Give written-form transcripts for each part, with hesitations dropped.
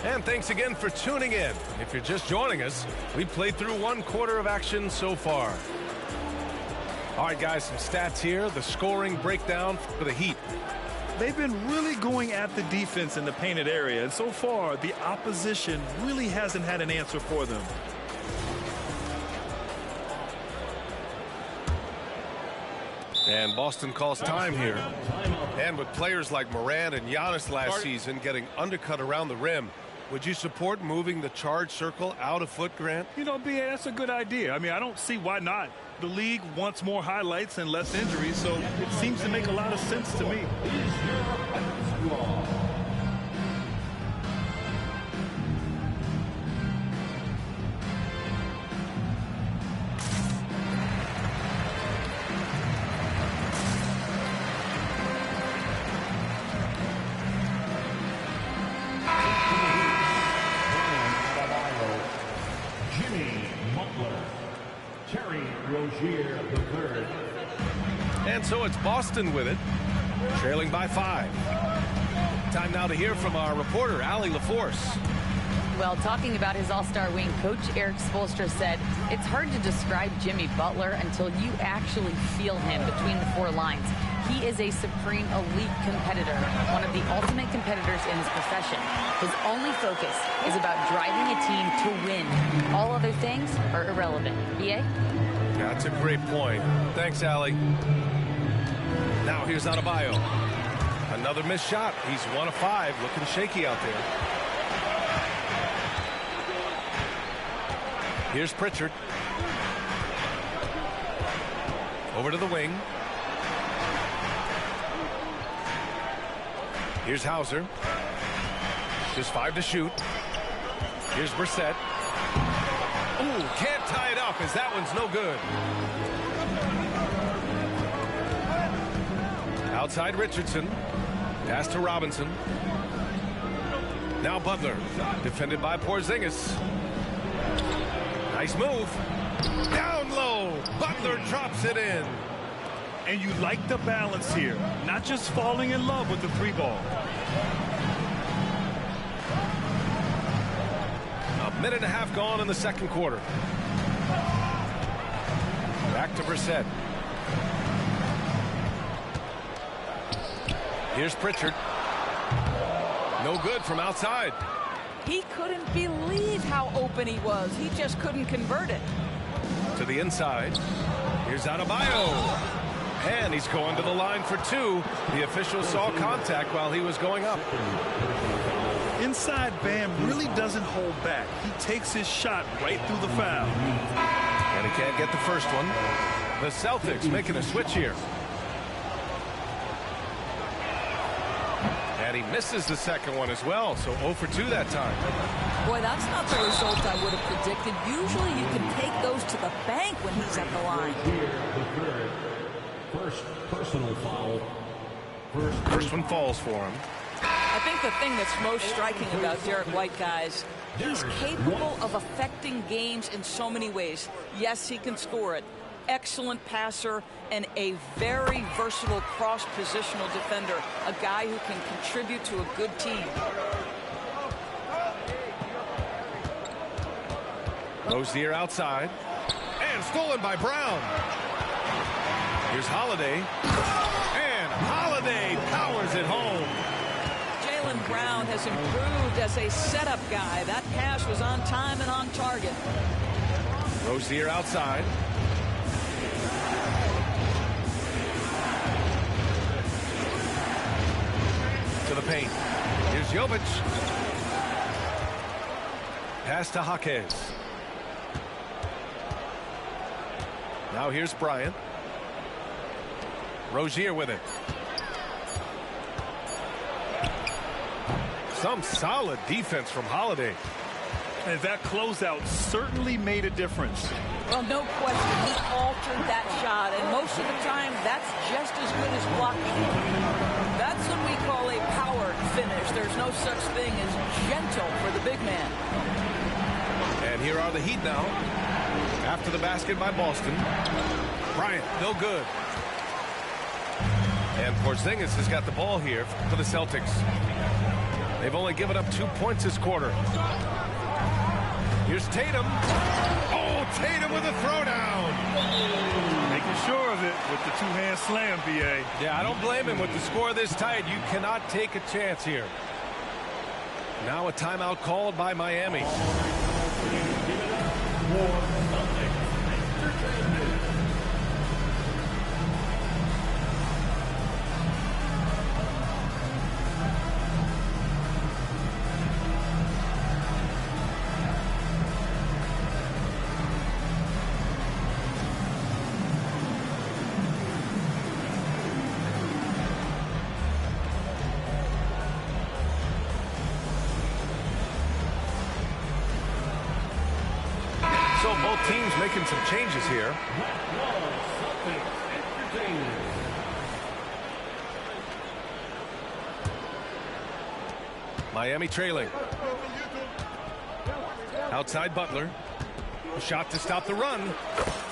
And thanks again for tuning in. If you're just joining us, we've played through 1/4 of action so far. All right, guys, some stats here. The scoring breakdown for the Heat. They've been really going at the defense in the painted area, and so far, the opposition really hasn't had an answer for them. And Boston calls time here. And with players like Morant and Giannis last season getting undercut around the rim, would you support moving the charge circle out a foot, Grant? You know, B.A., that's a good idea. I mean, I don't see why not. The league wants more highlights and less injuries, so it seems to make a lot of sense to me. And so it's Boston with it, trailing by 5. Time now to hear from our reporter, Allie LaForce. Well, talking about his all-star wing, Coach Eric Spoelstra said, it's hard to describe Jimmy Butler until you actually feel him between the 4 lines. He is a supreme elite competitor, one of the ultimate competitors in his profession. His only focus is about driving a team to win. All other things are irrelevant. B.A.? That's a great point. Thanks, Allie. Now here's Adebayo. Another missed shot. He's 1 of 5, looking shaky out there. Here's Pritchard. Over to the wing. Here's Hauser. Just 5 to shoot. Here's Brissett. Ooh, can't tie it up as that one's no good. Outside Richardson. Pass to Robinson. Now Butler. Defended by Porzingis. Nice move. Down low. Butler drops it in. And you like the balance here. Not just falling in love with the 3-ball. A minute and a half gone in the second quarter. Back to Brissett. Here's Pritchard. No good from outside. He couldn't believe how open he was. He just couldn't convert it. To the inside. Here's Adebayo. And he's going to the line for 2. The official saw contact while he was going up. Inside, Bam really doesn't hold back. He takes his shot right through the foul. And he can't get the first one. The Celtics making a switch here. And he misses the second one as well, so 0 for 2 that time. Boy, that's not the result I would have predicted. Usually you can take those to the bank when he's at the line. First personal foul. First one falls for him. I think the thing that's most striking about Derek White, guys, he's capable of affecting games in so many ways. Yes, he can score it. Excellent passer and a very versatile cross-positional defender. A guy who can contribute to a good team. Rozier outside. And stolen by Brown. Here's Holiday. And Holiday powers it home. Jaylen Brown has improved as a setup guy. That pass was on time and on target. Rozier outside. To the paint. Here's Jovic. Pass to Jaquez. Now here's Bryant. Rozier with it. Some solid defense from Holiday. And that closeout certainly made a difference. Well, no question. He altered that shot, and most of the time, that's just as good as blocking. That's what we call a powered finish. There's no such thing as gentle for the big man. And here are the Heat now. After the basket by Boston. Bryant, no good. And Porzingis has got the ball here for the Celtics. They've only given up 2 points this quarter. Here's Tatum. Oh, Tatum with a throwdown. Making sure of it with the two-hand slam, B.A. Yeah, I don't blame him. With the score this tight, you cannot take a chance here. Now a timeout called by Miami. So both teams making some changes here. Miami trailing. Outside Butler. A shot to stop the run.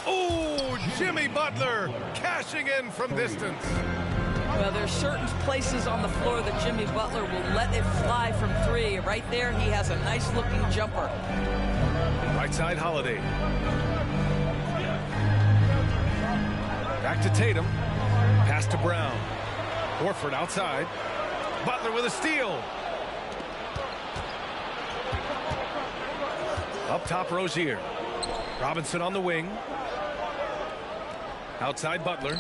Oh, Jimmy Butler cashing in from distance. Well, there's certain places on the floor that Jimmy Butler will let it fly from three. Right there, he has a nice-looking jumper. Right side, Holiday. Back to Tatum. Pass to Brown. Horford outside. Butler with a steal. Up top, Rozier. Robinson on the wing. Outside Butler.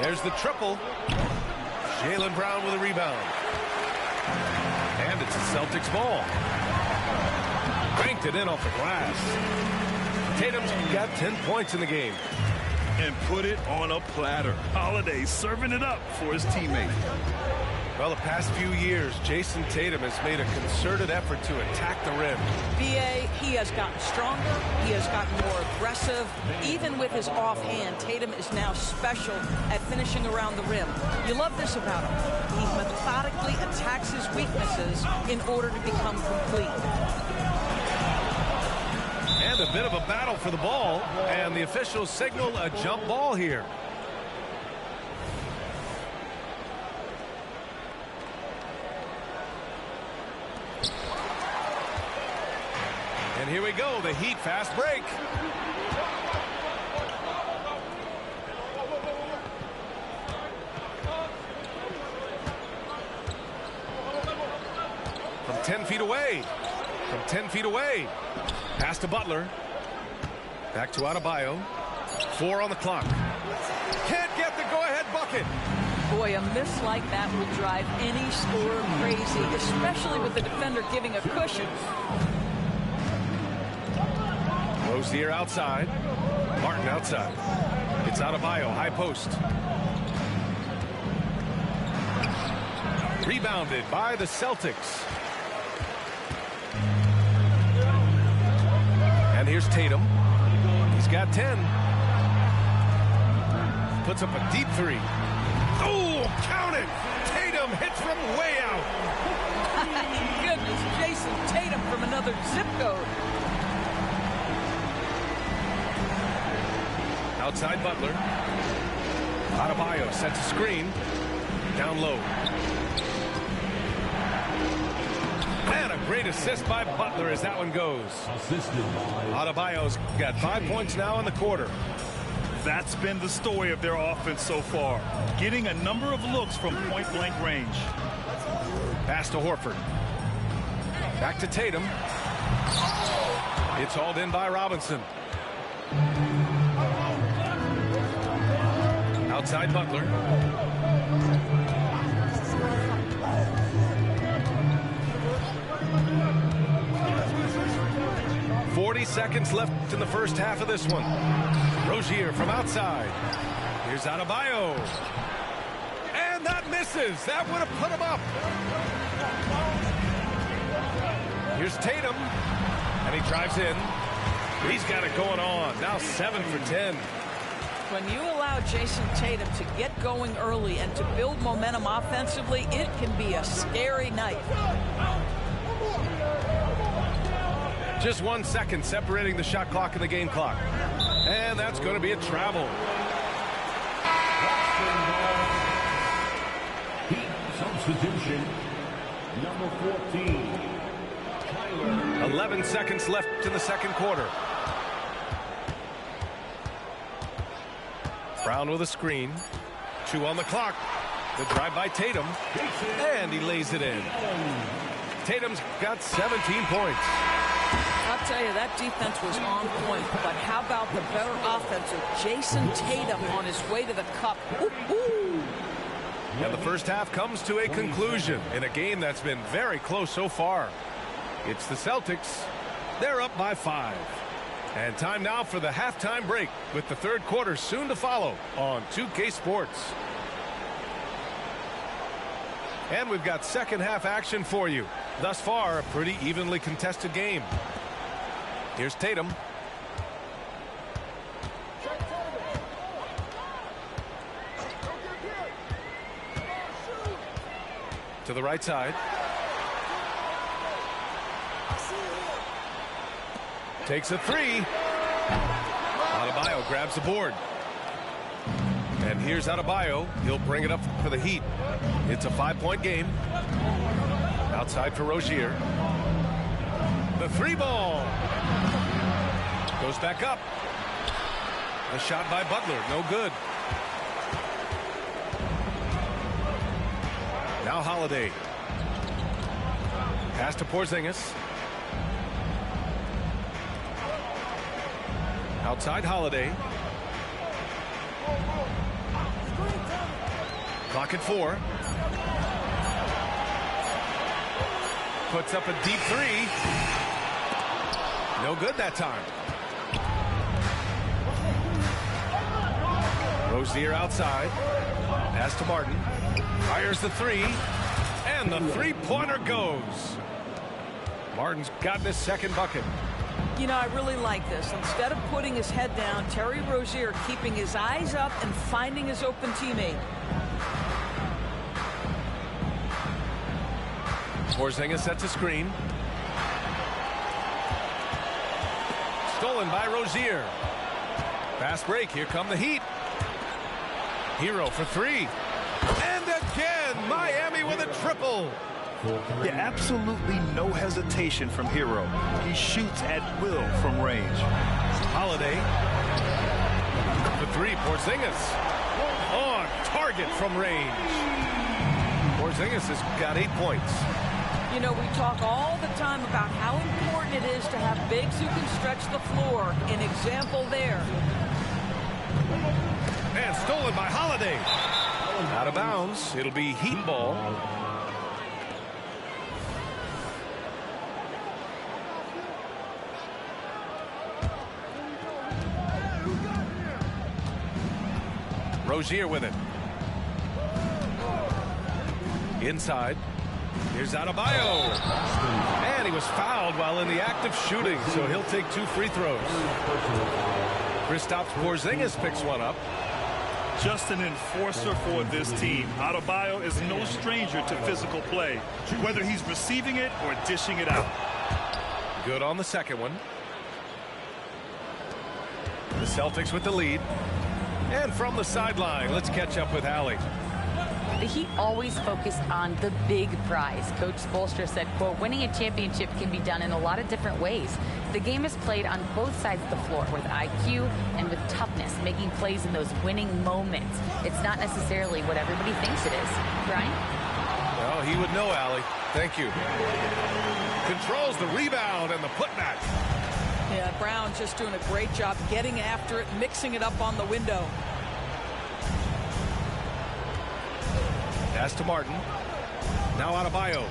There's the triple. Jaylen Brown with a rebound. And it's a Celtics ball. Banked it in off the glass. Tatum's got 10 points in the game. And put it on a platter. Holiday serving it up for his teammate. Well, the past few years, Jason Tatum has made a concerted effort to attack the rim. B.A., he has gotten stronger. He has gotten more aggressive. Even with his offhand, Tatum is now special at finishing around the rim. You love this about him. He methodically attacks his weaknesses in order to become complete. And a bit of a battle for the ball. And the officials signal a jump ball here. And here we go, the Heat fast break. From 10 feet away. From 10 feet away. Pass to Butler. Back to Adebayo. 4 on the clock. Can't get the go-ahead bucket. Boy, a miss like that will drive any scorer crazy, especially with the defender giving a cushion. Rozier outside. Martin outside. It's Adebayo, high post. Rebounded by the Celtics. And here's Tatum. He's got 10. Puts up a deep three. Oh, count it! Tatum hits from way out. Goodness, Jason Tatum from another zip code. Outside Butler. Adebayo sets a screen. Down low. And a great assist by Butler as that one goes. Adebayo's got 5 points now in the quarter. That's been the story of their offense so far. Getting a number of looks from point-blank range. Pass to Horford. Back to Tatum. It's hauled in by Robinson. Outside Butler. Seconds left in the first half of this one. Rozier from outside. Here's Adebayo. And that misses. That would have put him up. Here's Tatum. And he drives in. He's got it going on. Now 7 for 10. When you allow Jason Tatum to get going early and to build momentum offensively, it can be a scary night. Just 1 second separating the shot clock and the game clock. And that's going to be a travel. Heat substitution. Number 14. 11 seconds left in the second quarter. Brown with a screen. 2 on the clock. The drive by Tatum. And he lays it in. Tatum's got 17 points. I'll tell you, that defense was on point. But how about the better offensive Jason Tatum on his way to the cup? Ooh. And the first half comes to a conclusion in a game that's been very close so far. It's the Celtics. They're up by 5. And time now for the halftime break with the third quarter soon to follow on 2K Sports. And we've got second half action for you. Thus far, a pretty evenly contested game. Here's Tatum. To the right side. Takes a 3. Adebayo grabs the board. And here's Adebayo. He'll bring it up for the Heat. It's a 5-point game. Outside for Rozier. The 3 ball. Goes back up. A shot by Butler. No good. Now Holiday. Pass to Porzingis. Outside Holiday. Clock at 4. Puts up a deep 3. No good that time. Rozier outside. Pass to Martin. Fires the 3. And the 3-pointer goes. Martin's gotten his second bucket. You know, I really like this. Instead of putting his head down, Terry Rozier keeping his eyes up and finding his open teammate. Porzingis sets a screen. Stolen by Rozier. Fast break. Here come the Heat. Hero for 3. And again, Miami with a triple. Yeah, absolutely no hesitation from Hero. He shoots at will from range. Holiday. The 3, Porzingis. On target from range. Porzingis has got 8 points. You know, we talk all the time about how important it is to have bigs who can stretch the floor. An example there. And stolen by Holiday. Out of bounds. It'll be Heat ball. Rozier with it. Inside. Here's Adebayo. And he was fouled while in the act of shooting, so he'll take 2 free throws. Kristaps Porzingis picks one up. Just an enforcer for this team. Adebayo is no stranger to physical play, whether he's receiving it or dishing it out. Good on the second one. The Celtics with the lead. And from the sideline, let's catch up with Allie. The Heat always focused on the big prize. Coach Spoelstra said, quote, winning a championship can be done in a lot of different ways. The game is played on both sides of the floor with IQ and with toughness, making plays in those winning moments. It's not necessarily what everybody thinks it is. Brian? Well, he would know, Allie. Thank you. Controls the rebound and the putback. Yeah, Brown just doing a great job getting after it, mixing it up on the window. Pass to Martin. Now Adebayo.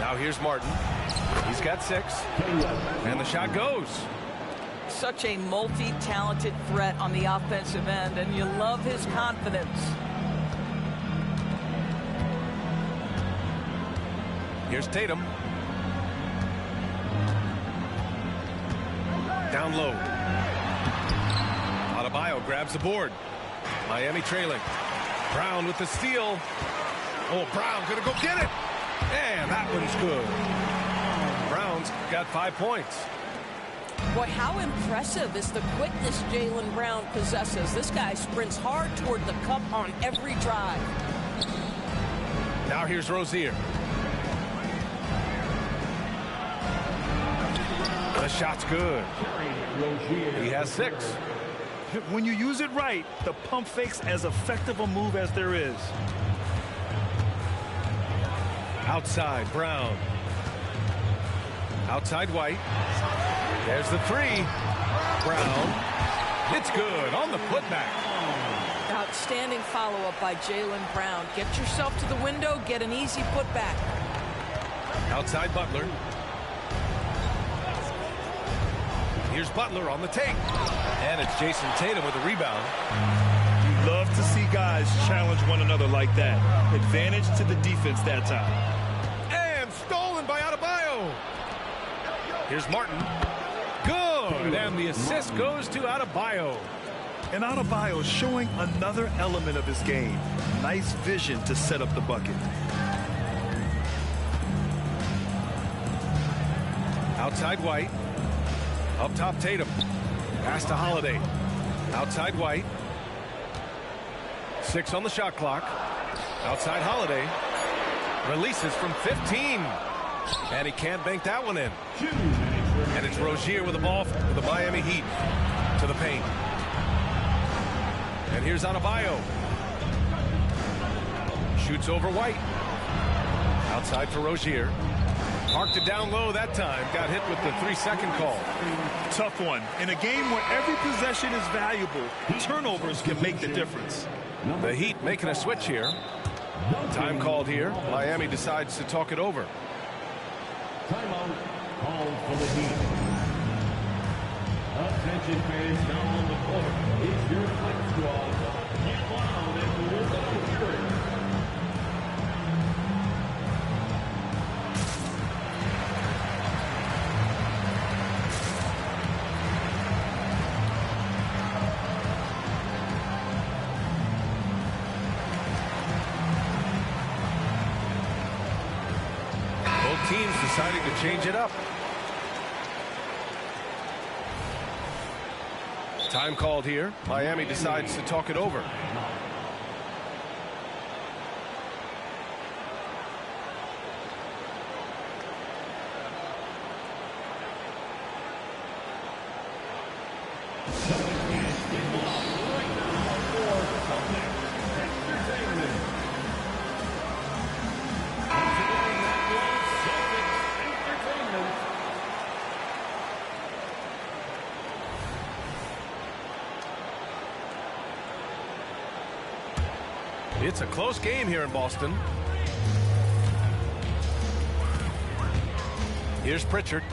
Now here's Martin. He's got 6. And the shot goes. Such a multi-talented threat on the offensive end, and you love his confidence. Here's Tatum. Down low. Adebayo grabs the board. Miami trailing. Brown with the steal. Oh, Brown gonna go get it. And that one's good. Brown's got 5 points. Boy, how impressive is the quickness Jaylen Brown possesses. This guy sprints hard toward the cup on every drive. Now here's Rozier. The shot's good. He has 6. When you use it right, the pump fake's as effective a move as there is. Outside, Brown. Outside, White. There's the 3. Brown. It's good on the putback. Outstanding follow-up by Jaylen Brown. Get yourself to the window, get an easy putback. Outside, Butler. Here's Butler on the take. And it's Jason Tatum with a rebound. You love to see guys challenge one another like that. Advantage to the defense that time. And stolen by Adebayo. Here's Martin. Good. And the assist goes to Adebayo. And Adebayo showing another element of his game. Nice vision to set up the bucket. Outside, White. Up top, Tatum. Pass to Holiday. Outside, White. 6 on the shot clock. Outside, Holiday. Releases from 15. And he can't bank that one in. And it's Rozier with the ball for the Miami Heat to the paint. And here's Adebayo. Shoots over White. Outside for Rozier. Parked it down low that time. Got hit with the 3-second call. Tough one. In a game where every possession is valuable, turnovers can make the difference. The Heat making a switch here. Time called here. Miami decides to talk it over. Timeout called for the Heat. Attention fans down on the court. It's your flex squad. Get loud and live the spirit. Teams deciding to change it up. Time called here. Miami decides to talk it over. It's a close game here in Boston. Here's Pritchard.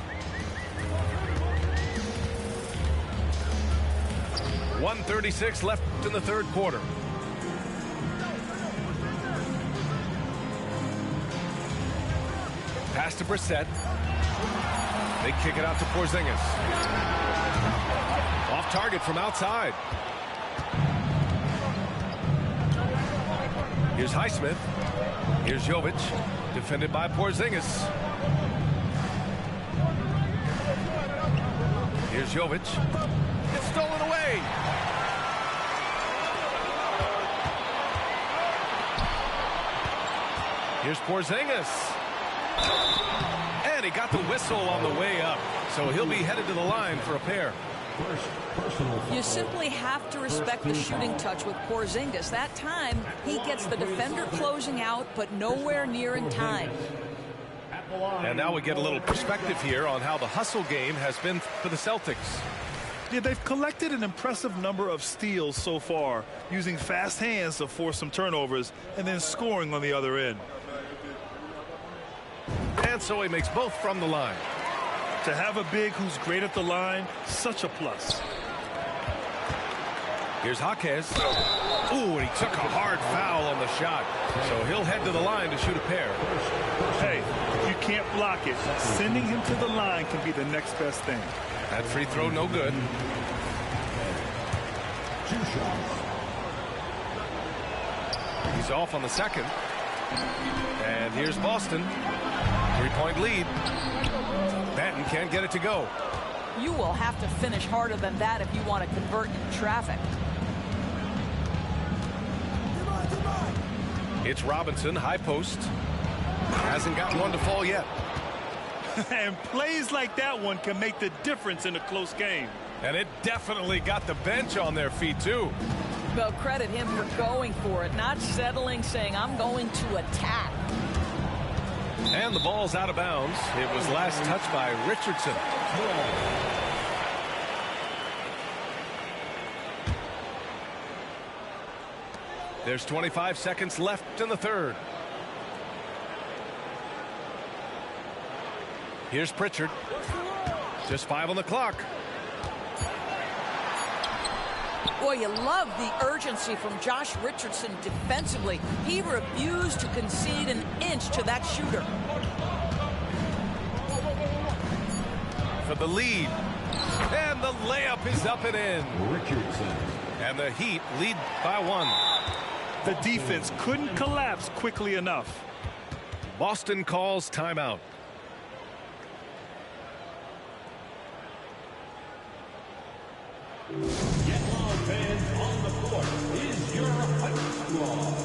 1:36 left in the third quarter. Pass to Brissett. They kick it out to Porzingis. Off target from outside. Here's Highsmith. Here's Jovic. Defended by Porzingis. Here's Jovic. It's stolen away. Here's Porzingis. And he got the whistle on the way up. So he'll be headed to the line for a pair. You simply have to respect the shooting touch with Porzingis. That time, he gets the defender closing out, but nowhere near in time. And now we get a little perspective here on how the hustle game has been for the Celtics. Yeah, they've collected an impressive number of steals so far, using fast hands to force some turnovers and then scoring on the other end. And so he makes both from the line. To have a big who's great at the line, such a plus. Here's Jaquez. Ooh, and he took a hard foul on the shot. So he'll head to the line to shoot a pair. Hey, if you can't block it, sending him to the line can be the next best thing. That free throw no good. 2 shots. He's off on the second. And here's Boston. 3-point lead. Banton can't get it to go. You will have to finish harder than that if you want to convert in traffic. It's Robinson, high post. Hasn't got one to fall yet. And plays like that one can make the difference in a close game. And it definitely got the bench on their feet, too. Well, credit him for going for it, not settling, saying, I'm going to attack. And the ball's out of bounds. It was last touched by Richardson. There's 25 seconds left in the third. Here's Pritchard. Just 5 on the clock. Boy, you love the urgency from Josh Richardson defensively. He refused to concede an inch to that shooter. For the lead. And the layup is up and in. Richardson. And the Heat lead by 1. The defense couldn't collapse quickly enough. Boston calls timeout. Get Loud fans on the court is your Hype Squad.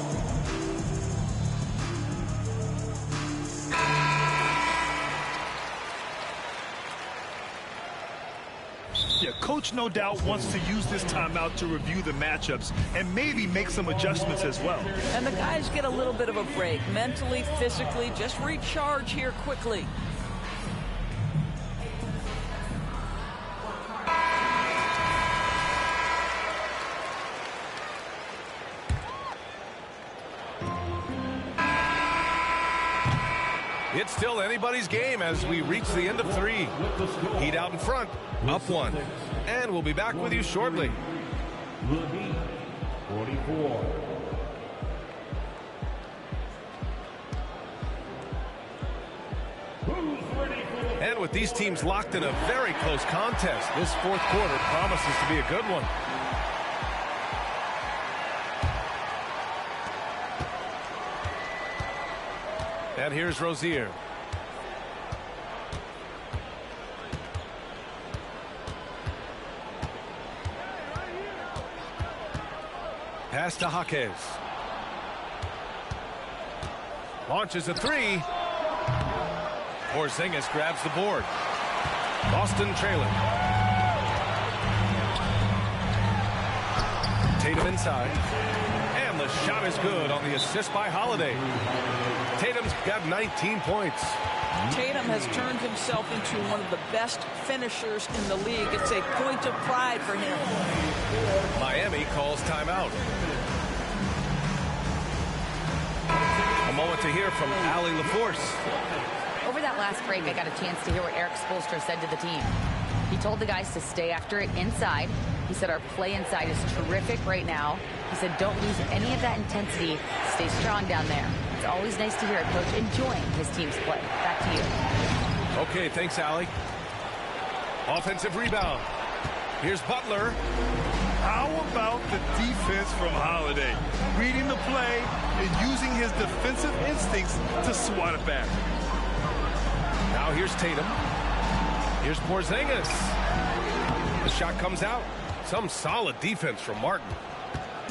Yeah, coach no doubt wants to use this timeout to review the matchups and maybe make some adjustments as well. And the guys get a little bit of a break, mentally, physically, just recharge here quickly. It's still anybody's game as we reach the end of 3. Heat out in front, up 1. And we'll be back with you shortly. The Heat, 44. Who's ready for the... And with these teams locked in a very close contest, this fourth quarter promises to be a good one. And here's Rozier. Pass to Jaquez. Launches a 3. Porzingis grabs the board. Boston trailing. Tatum inside. And the shot is good on the assist by Holiday. Tatum's got 19 points. Tatum has turned himself into one of the best finishers in the league. It's a point of pride for him. Miami calls timeout. A moment to hear from Allie LaForce. Over that last break, I got a chance to hear what Erik Spoelstra said to the team. He told the guys to stay after it inside. He said our play inside is terrific right now. He said don't lose any of that intensity. Stay strong down there. It's always nice to hear a coach enjoying his team's play. Back to you. Okay, thanks, Allie. Offensive rebound. Here's Butler. How about the defense from Holiday? Reading the play and using his defensive instincts to swat it back. Now here's Tatum. Here's Porzingis. The shot comes out. Some solid defense from Martin.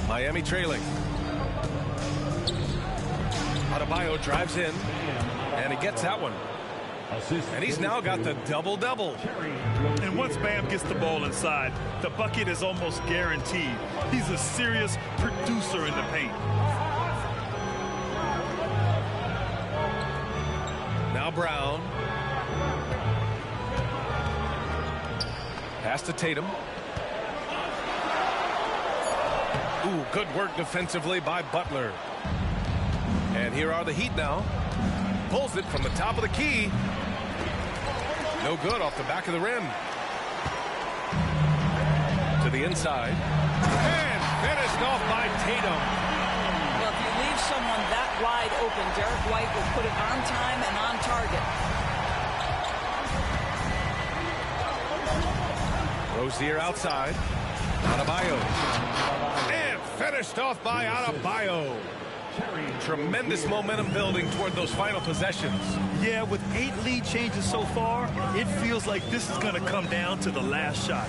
Miami trailing. Adebayo drives in, and he gets that one. And he's now got the double-double. And once Bam gets the ball inside, the bucket is almost guaranteed. He's a serious producer in the paint. Now Brown. Pass to Tatum. Ooh, good work defensively by Butler. And here are the Heat now. Pulls it from the top of the key. No good off the back of the rim. To the inside. And finished off by Tatum. Well, if you leave someone that wide open, Derek White will put it on time and on target. Rozier outside. Adebayo. And finished off by Adebayo. Tremendous momentum building toward those final possessions. Yeah, with 8 lead changes so far, it feels like this is going to come down to the last shot.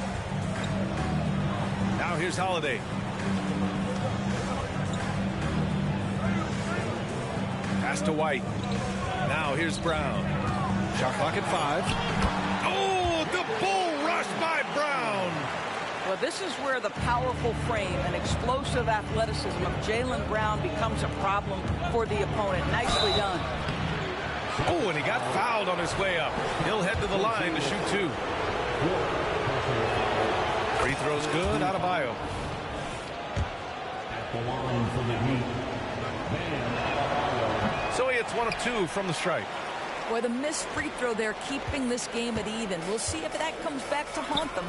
Now here's Holiday. Pass to White. Now here's Brown. Shot clock at 5. Oh, the bull rush by Brown. Well, this is where the powerful frame and explosive athleticism of Jaylen Brown becomes a problem for the opponent. Nicely done. Oh, and he got fouled on his way up. He'll head to the line to shoot 2. Free throw's good. Adebayo. At the line for the Heat, So he hits 1 of 2 from the strike. Boy, the missed free throw there, keeping this game at even. We'll see if that comes back to haunt them.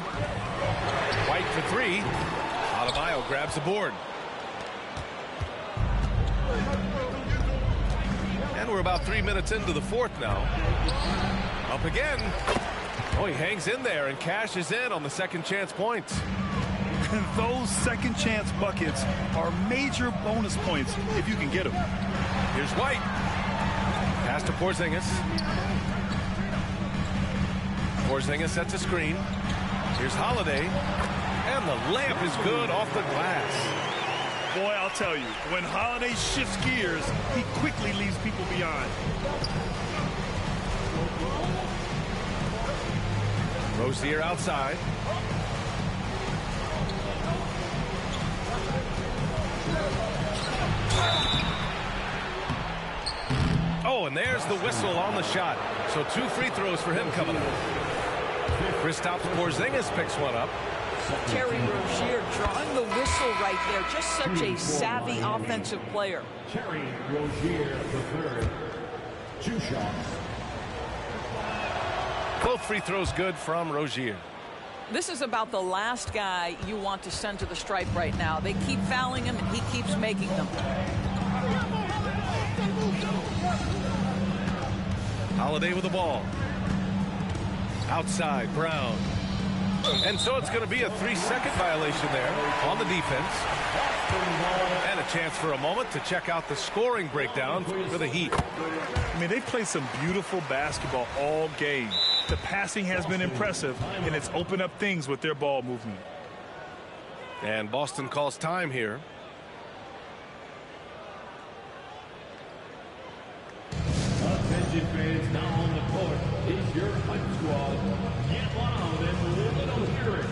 White for 3. Adebayo grabs the board. And we're about 3 minutes into the 4th now. Up again. Oh, he hangs in there and cashes in on the second chance points. And those second chance buckets are major bonus points if you can get them. Here's White. Pass to Porzingis. Porzingis sets a screen. Here's Holiday. And the layup is good off the glass. Boy, I'll tell you, when Holiday shifts gears, he quickly leaves people behind. Rozier outside. Oh, and there's the whistle on the shot. So 2 free throws for him coming up. Kristaps Porzingis picks one up. Terry Rozier drawing the whistle right there. Just such a savvy offensive player. Terry Rozier III. 2 shots. Both free throws good from Rozier. This is about the last guy you want to send to the stripe right now. They keep fouling him, and he keeps making them. Holiday with the ball. Outside, Brown. And so it's going to be a 3-second violation there on the defense. And a chance for a moment to check out the scoring breakdown for the Heat. I mean, they've played some beautiful basketball all game. The passing has been impressive, and it's opened up things with their ball movement. And Boston calls time here. Attention fans, now on the court is your hype squad. Get loud and we'll hear it.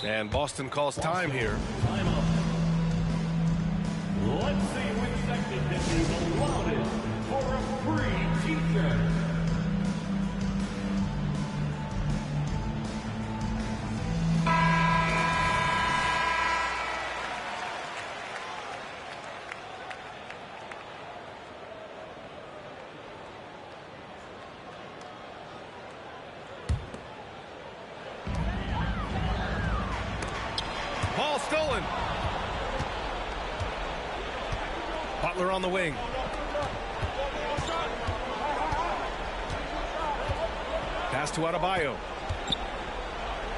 And Boston calls time here. Timeout. Let's see which section can be the loudest for a free t-shirt. Ball stolen. Butler on the wing. Pass to Adebayo.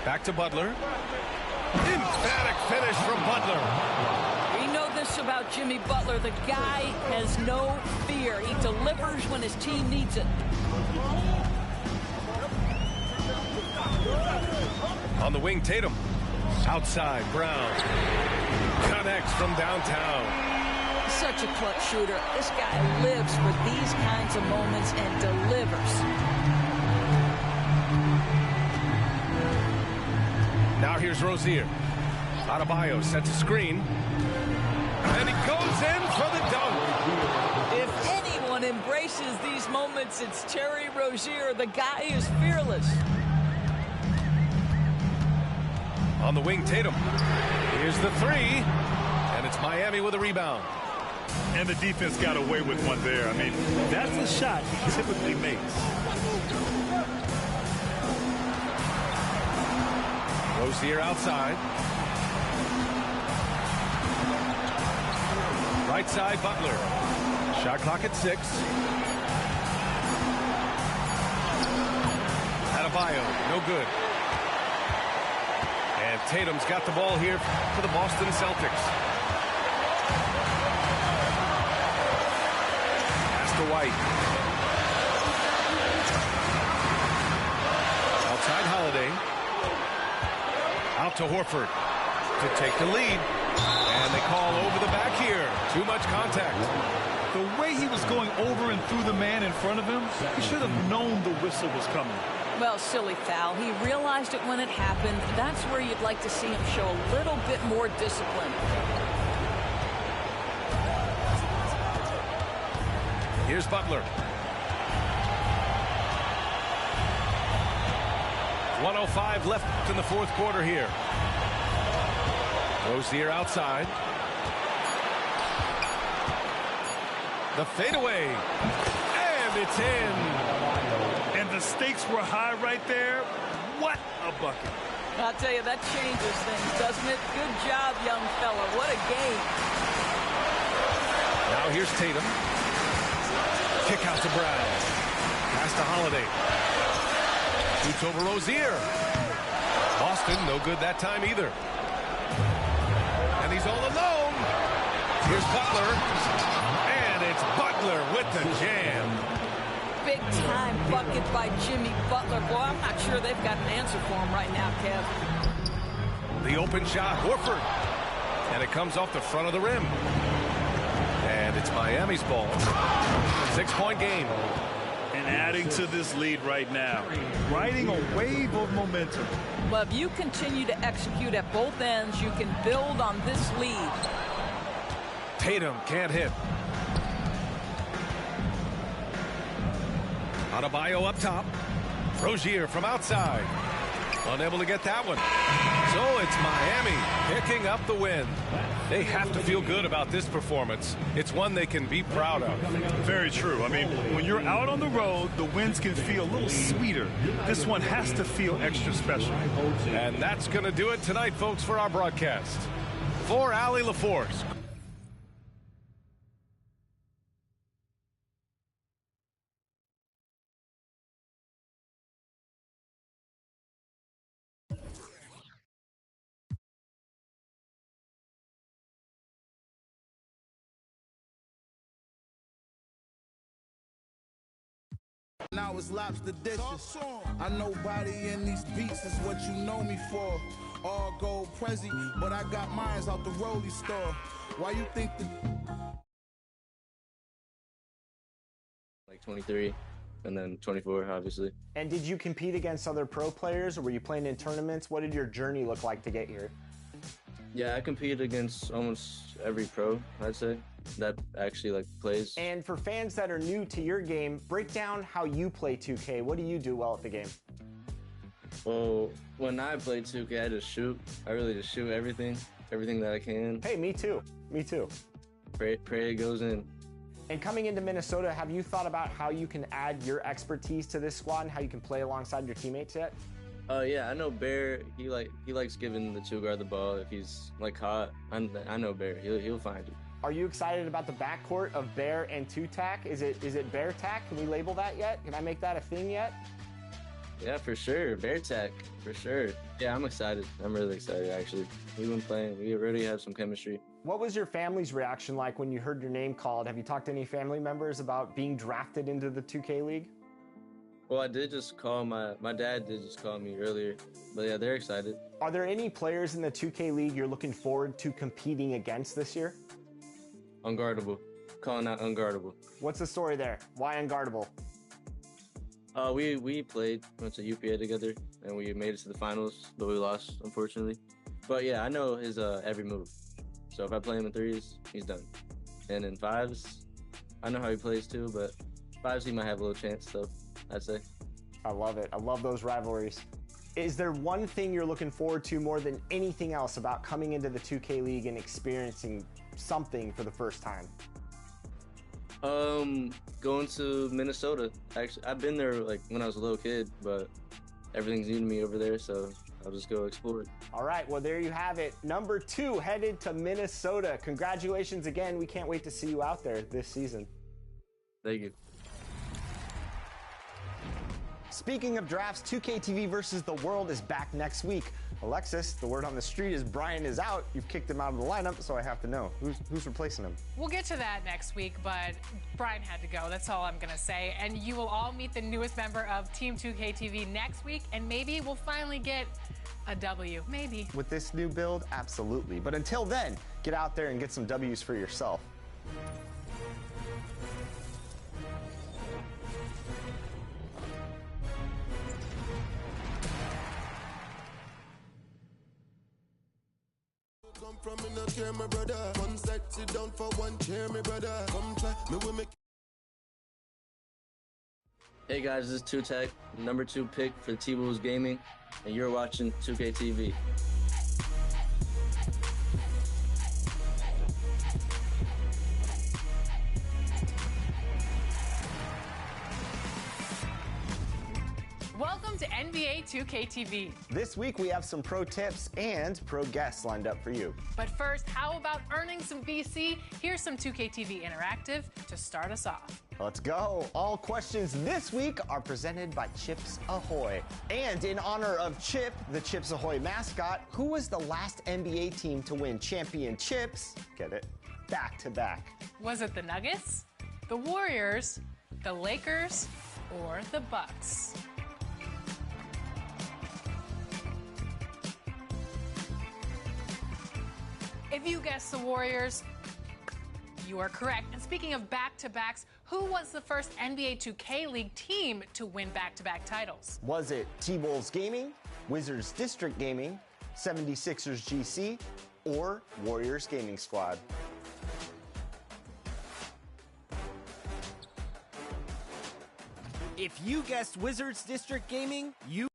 Back to Butler. Emphatic finish from Butler. We know this about Jimmy Butler. The guy has no fear. He delivers when his team needs it. On the wing, Tatum. Outside, Brown. Connects from downtown. Such a clutch shooter. This guy lives for these kinds of moments and delivers. Now here's Rozier. Adebayo sets a screen. And he goes in for the dunk. If anyone embraces these moments, it's Terry Rozier. The guy is fearless. On the wing, Tatum. Here's the 3. And it's Miami with a rebound. And the defense got away with one there. I mean, that's a shot he typically makes. Rozier outside. Right side, Butler. Shot clock at 6. Adebayo, no good. And Tatum's got the ball here for the Boston Celtics. Pass to White. Outside Holiday. Out to Horford to take the lead. And they call over the back here. Too much contact. The way he was going over and through the man in front of him, he should have known the whistle was coming. Well, silly foul. He realized it when it happened. That's where you'd like to see him show a little bit more discipline. Here's Butler. 1:05 left in the fourth quarter here. Rozier outside. The fadeaway. And it's in. And the stakes were high right there. What a bucket. I'll tell you, that changes things, doesn't it? Good job, young fella. What a game. Now here's Tatum. Kick out to Brown. Pass to Holiday. Shoots over Rozier. Boston, no good that time either. And he's all alone. Here's Butler. And it's Butler with the jam. Big time bucket by Jimmy Butler. Boy, I'm not sure they've got an answer for him right now, Kev. The open shot, Horford. And it comes off the front of the rim. And it's Miami's ball. 6-point game. And adding to this lead right now. Riding a wave of momentum. Well, if you continue to execute at both ends, you can build on this lead. Tatum can't hit. Adebayo up top. Rozier from outside. Unable to get that one. So it's Miami picking up the win. They have to feel good about this performance. It's one they can be proud of. Very true. I mean, when you're out on the road, the wins can feel a little sweeter. This one has to feel extra special. And that's going to do it tonight, folks, for our broadcast. For Allie LaForce. Now it's lobster dishes. I know body in these beats is what you know me for. All gold Prezi, but I got mines out the Rollie store. Why you think the... Like 23 and then 24, obviously. And did you compete against other pro players, or were you playing in tournaments? What did your journey look like to get here? Yeah, I competed against almost every pro, I'd say, that actually like plays. And for fans that are new to your game, break down how you play 2K. What do you do well at the game? Well, when I play 2K, I just shoot. I really just shoot everything that I can. Hey, me too. Me too. Pray it goes in. And coming into Minnesota, have you thought about how you can add your expertise to this squad and how you can play alongside your teammates yet? Yeah, I know Bear. He likes giving the two guard the ball if he's like hot. I know Bear. He'll find it. Are you excited about the backcourt of Bear and Two-Tac? Is it Bear Tac? Can we label that yet? Can I make that a thing yet? Yeah, for sure. Bear Tac, for sure. Yeah, I'm excited. I'm really excited, actually. We've been playing. We already have some chemistry. What was your family's reaction like when you heard your name called? Have you talked to any family members about being drafted into the 2K League? Well, I did just call my dad did just call me earlier, but yeah, they're excited. Are there any players in the 2K League you're looking forward to competing against this year? Unguardable. Calling out Unguardable. What's the story there? Why Unguardable? We played, went to UPA together, and we made it to the finals, but we lost, unfortunately. But yeah, I know his every move. So if I play him in threes, he's done. And in fives, I know how he plays too, but fives he might have a little chance, so I'd say. I love it. I love those rivalries. Is there one thing you're looking forward to more than anything else about coming into the 2K League and experiencing something for the first time? Going to Minnesota. Actually, I've been there like when I was a little kid, but everything's new to me over there, so I'll just go explore. All right, well, there you have it. Number 2 headed to Minnesota. Congratulations again. We can't wait to see you out there this season. Thank you. Speaking of drafts, 2KTV versus the World is back next week. Alexis, the word on the street is Brian is out. You've kicked him out of the lineup, so I have to know. Who's replacing him? We'll get to that next week, but Brian had to go. That's all I'm going to say. And you will all meet the newest member of Team 2KTV next week, and maybe we'll finally get a W. Maybe. With this new build, absolutely. But until then, get out there and get some W's for yourself. From me no care, my brother. One side, sit down for one chair, my brother. Come try, me will make. Hey guys, this is 2Tech, number 2 pick for T-Wolves Gaming, and you're watching 2KTV. Welcome to NBA 2KTV. This week we have some pro tips and pro guests lined up for you. But first, how about earning some VC? Here's some 2KTV Interactive to start us off. Let's go. All questions this week are presented by Chips Ahoy. And in honor of Chip, the Chips Ahoy mascot, who was the last NBA team to win championships, get it, back-to-back? Was it the Nuggets, the Warriors, the Lakers, or the Bucks? If you guessed the Warriors, you are correct. And speaking of back-to-backs, who was the first NBA 2K League team to win back-to-back titles? Was it T-Wolves Gaming, Wizards District Gaming, 76ers GC, or Warriors Gaming Squad? If you guessed Wizards District Gaming, you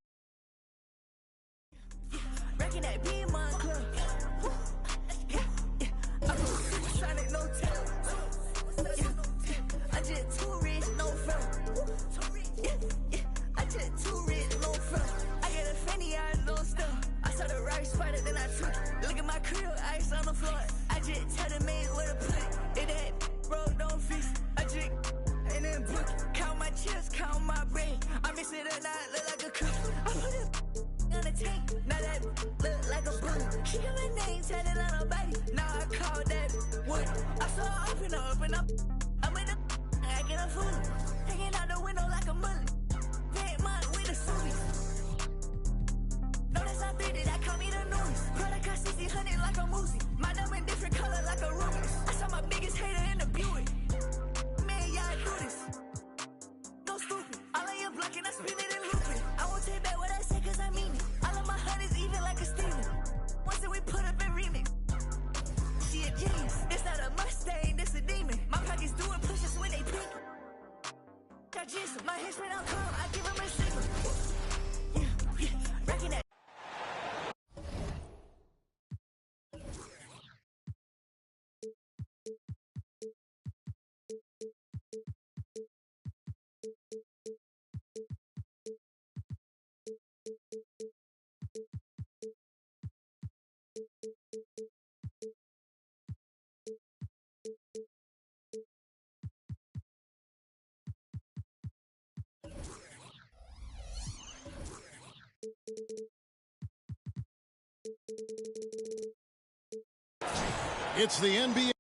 It's the NBA.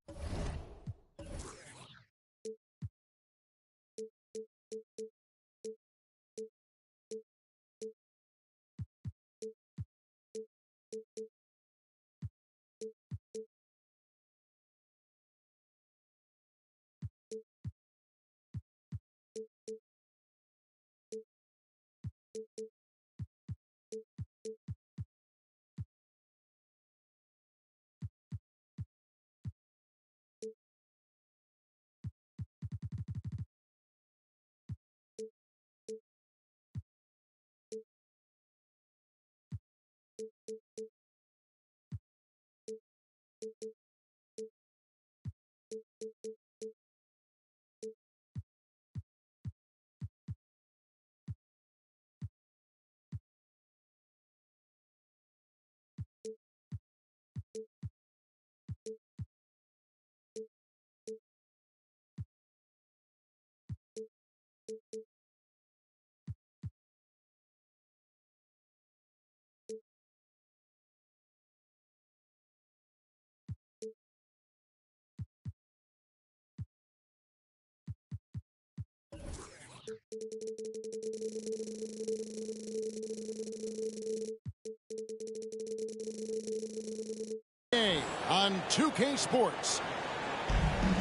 On 2K Sports.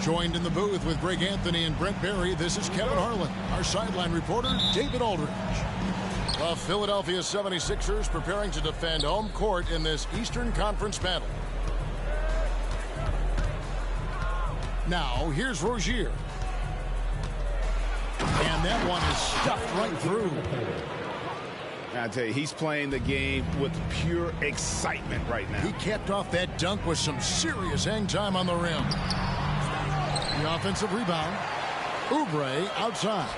Joined in the booth with Greg Anthony and Brent Barry, this is Kevin Harlan. Our sideline reporter, David Aldridge. The Philadelphia 76ers preparing to defend home court in this Eastern Conference battle. Now, here's Rozier. And that one is stuffed right through. I tell you, he's playing the game with pure excitement right now. He capped off that dunk with some serious hang time on the rim. The offensive rebound. Oubre outside.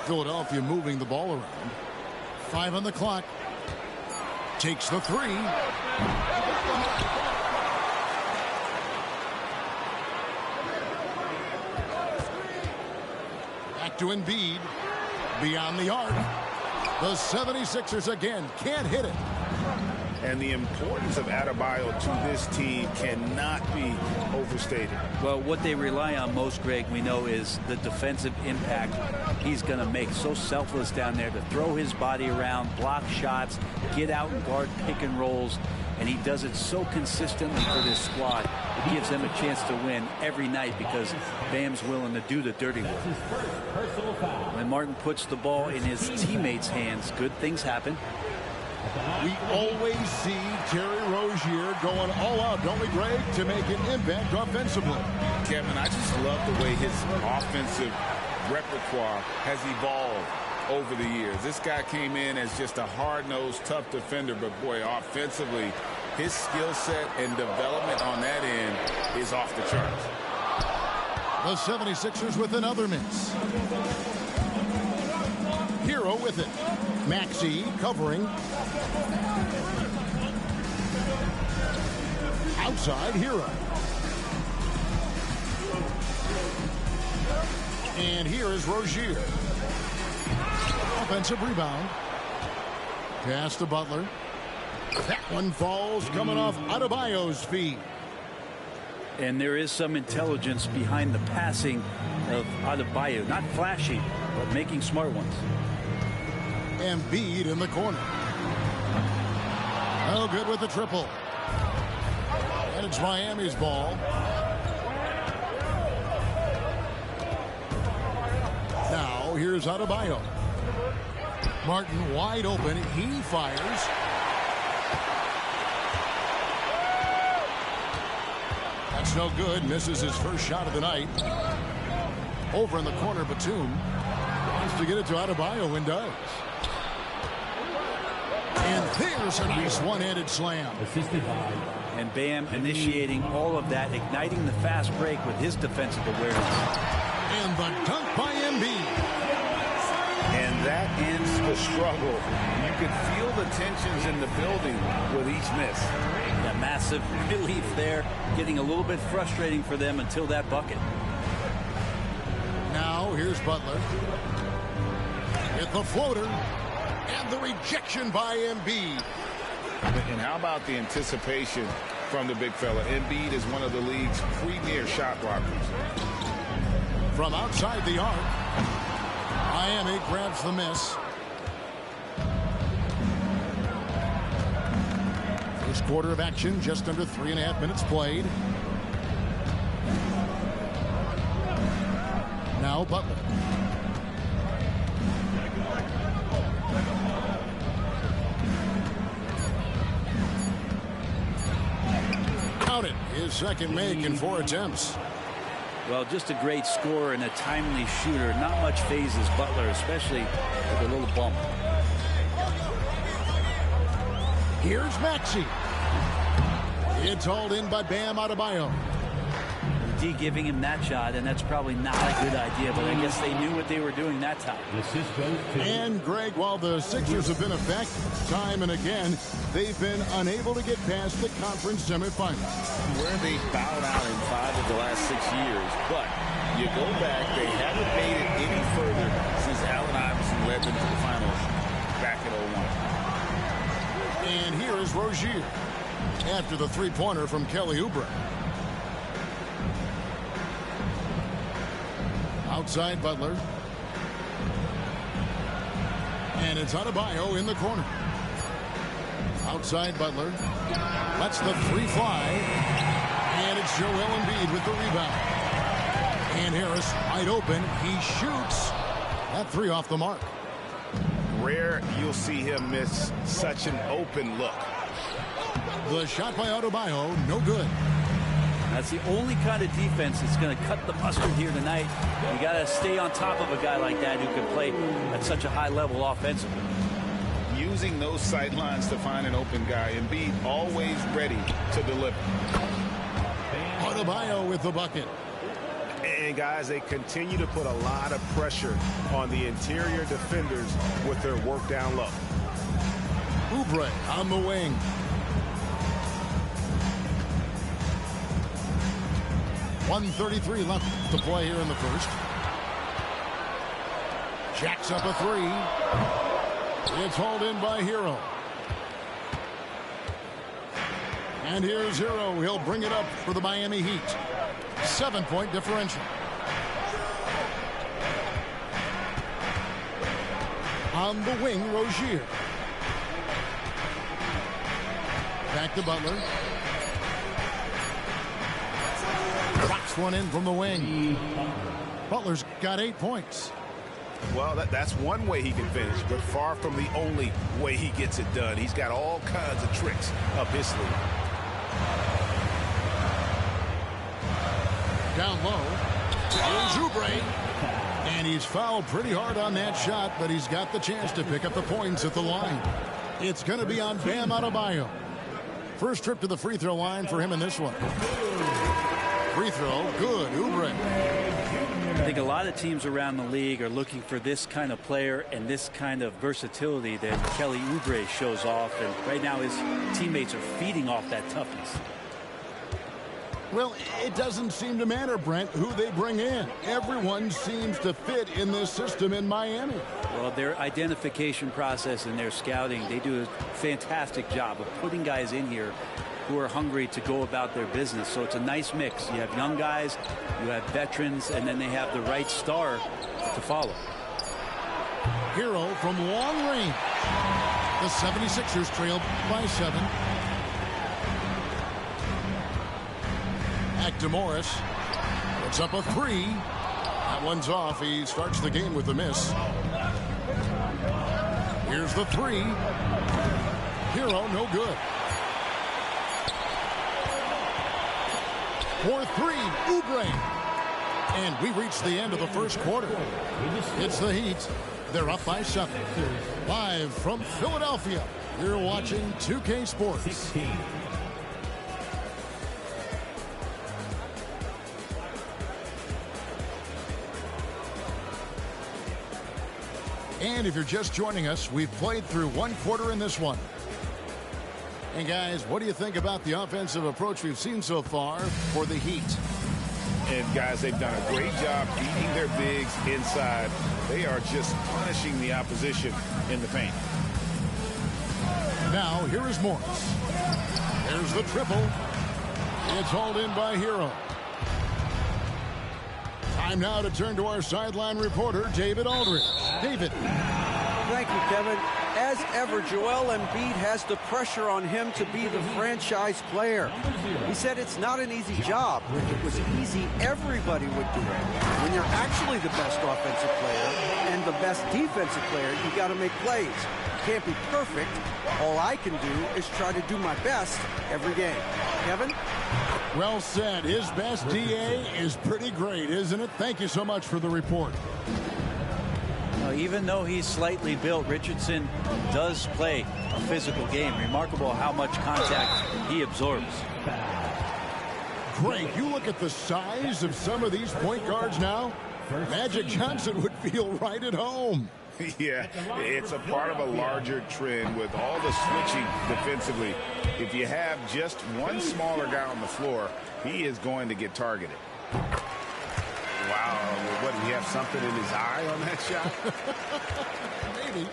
Philadelphia moving the ball around. 5 on the clock. Takes the 3. Back to Embiid. Beyond the arc. The 76ers again can't hit it. And the importance of Adebayo to this team cannot be overstated. Well, what they rely on most, Greg, we know, is the defensive impact he's going to make. So selfless down there to throw his body around, block shots, get out and guard pick and rolls. And he does it so consistently for this squad. It gives them a chance to win every night because Bam's willing to do the dirty work. When Martin puts the ball in his teammates' hands, good things happen. We always see Terry Rozier going all out, don't we, Greg, to make an impact offensively. Kevin, I just love the way his offensive repertoire has evolved over the years. This guy came in as just a hard-nosed, tough defender, but boy, offensively, his skill set and development on that end is off the charts. The 76ers with another miss. Hero with it. Maxey covering. Outside, Hero. And here is Rozier. Offensive rebound. Pass to Butler. That one falls coming off Adebayo's feet. And there is some intelligence behind the passing of Adebayo. Not flashy, but making smart ones. Embiid in the corner. Oh, good with the triple. And it's Miami's ball. Now, here's Adebayo. Martin wide open. He fires. That's no good. Misses his first shot of the night. Over in the corner, Batum wants to get it to Adebayo and does. And there's a nice one-handed slam. And Bam initiating all of that, igniting the fast break with his defensive awareness. And the dunk by Embiid. And that ends the struggle. You can feel the tensions in the building with each miss. A massive relief there, getting a little bit frustrating for them until that bucket. Now here's Butler. Hit the floater. And the rejection by Embiid. And how about the anticipation from the big fella? Embiid is one of the league's premier shot blockers. From outside the arc, Miami grabs the miss. First quarter of action, just under 3.5 minutes played. Now Butler. Count it. His second make in 4 attempts. Well, just a great scorer and a timely shooter. Not much phases Butler, especially with a little bump. Here's Maxey. It's hauled in by Bam Adebayo. D giving him that shot, and that's probably not a good idea, but I guess they knew what they were doing that time. And, Greg, while the Sixers have been effective time and again, they've been unable to get past the conference semifinals. Where they bowed out in 5 of the last 6 years, but You go back, they haven't made it any further since Allen Iverson led them to the finals back in 01. And here is Rozier after the three-pointer from Kelly Oubre. Outside Butler. And it's Adebayo in the corner. Outside Butler. Lets the three fly. And it's Joel Embiid with the rebound. And Harris wide open. He shoots. That three off the mark. Rare you'll see him miss such an open look. The shot by Adebayo, no good. That's the only kind of defense that's going to cut the mustard here tonight. You got to stay on top of a guy like that who can play at such a high level offensively. Using those sight lines to find an open guy. Embiid always ready to deliver. Adebayo with the bucket. And guys, they continue to put a lot of pressure on the interior defenders with their work down low. Oubre on the wing. .133 left to play here in the first. Jacks up a three. It's hauled in by Hero. And here's Hero. He'll bring it up for the Miami Heat. 7-point differential. On the wing, Rozier. Back to Butler. Drops one in from the wing. Butler's got 8 points. Well, that's one way he can finish, but far from the only way he gets it done. He's got all kinds of tricks up his sleeve. Down low. Here's Oubre. And he's fouled pretty hard on that shot, but he's got the chance to pick up the points at the line. It's going to be on Bam Adebayo. First trip to the free throw line for him in this one. Free throw, good. Oubre. I think a lot of teams around the league are looking for this kind of player and this kind of versatility that Kelly Oubre shows off. And right now his teammates are feeding off that toughness. Well, it doesn't seem to matter, Brent, who they bring in. Everyone seems to fit in this system in Miami. Well, their identification process and their scouting, they do a fantastic job of putting guys in here who are hungry to go about their business. So it's a nice mix. You have young guys, you have veterans, and then they have the right star to follow. Hero from long range. The 76ers trail by 7. Back to Morris. Puts up a three. That one's off. He starts the game with a miss. Here's the three. Hero, no good. For three, Oubre. And we reach the end of the first quarter. It's the Heat. They're up by 7. Live from Philadelphia, you're watching 2K Sports. And if you're just joining us, we've played through one quarter in this one. And guys, what do you think about the offensive approach we've seen so far for the Heat? And guys, they've done a great job beating their bigs inside. They are just punishing the opposition in the paint. Now, here is Morris. There's the triple. It's hauled in by Hero. Time now to turn to our sideline reporter, David Aldridge. David. Thank you, Kevin. As ever, Joel Embiid has the pressure on him to be the franchise player. He said it's not an easy job. If it was easy, everybody would do it. When you're actually the best offensive player and the best defensive player, you got to make plays. You can't be perfect. All I can do is try to do my best every game. Kevin? Well said. His best DA is pretty great, isn't it? Thank you so much for the report. Even though he's slightly built, Richardson does play a physical game. Remarkable how much contact he absorbs. Great. You look at the size of some of these point guards now. Magic Johnson would feel right at home. Yeah, it's a part of a larger trend with all the switching defensively. If you have just one smaller guy on the floor, he is going to get targeted. Wow, have something in his eye on that shot? Maybe.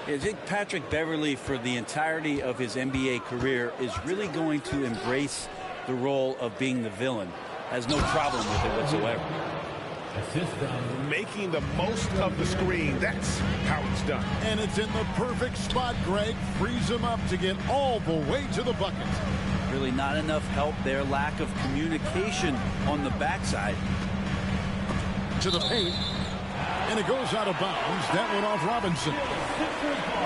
I think Patrick Beverley, for the entirety of his NBA career, is really going to embrace the role of being the villain. Has no problem with it whatsoever. Making the most of the screen, that's how it's done. And it's in the perfect spot, Greg. Frees him up to get all the way to the bucket. Really not enough help there. Lack of communication on the backside. To the paint. And it goes out of bounds. That one off Robinson.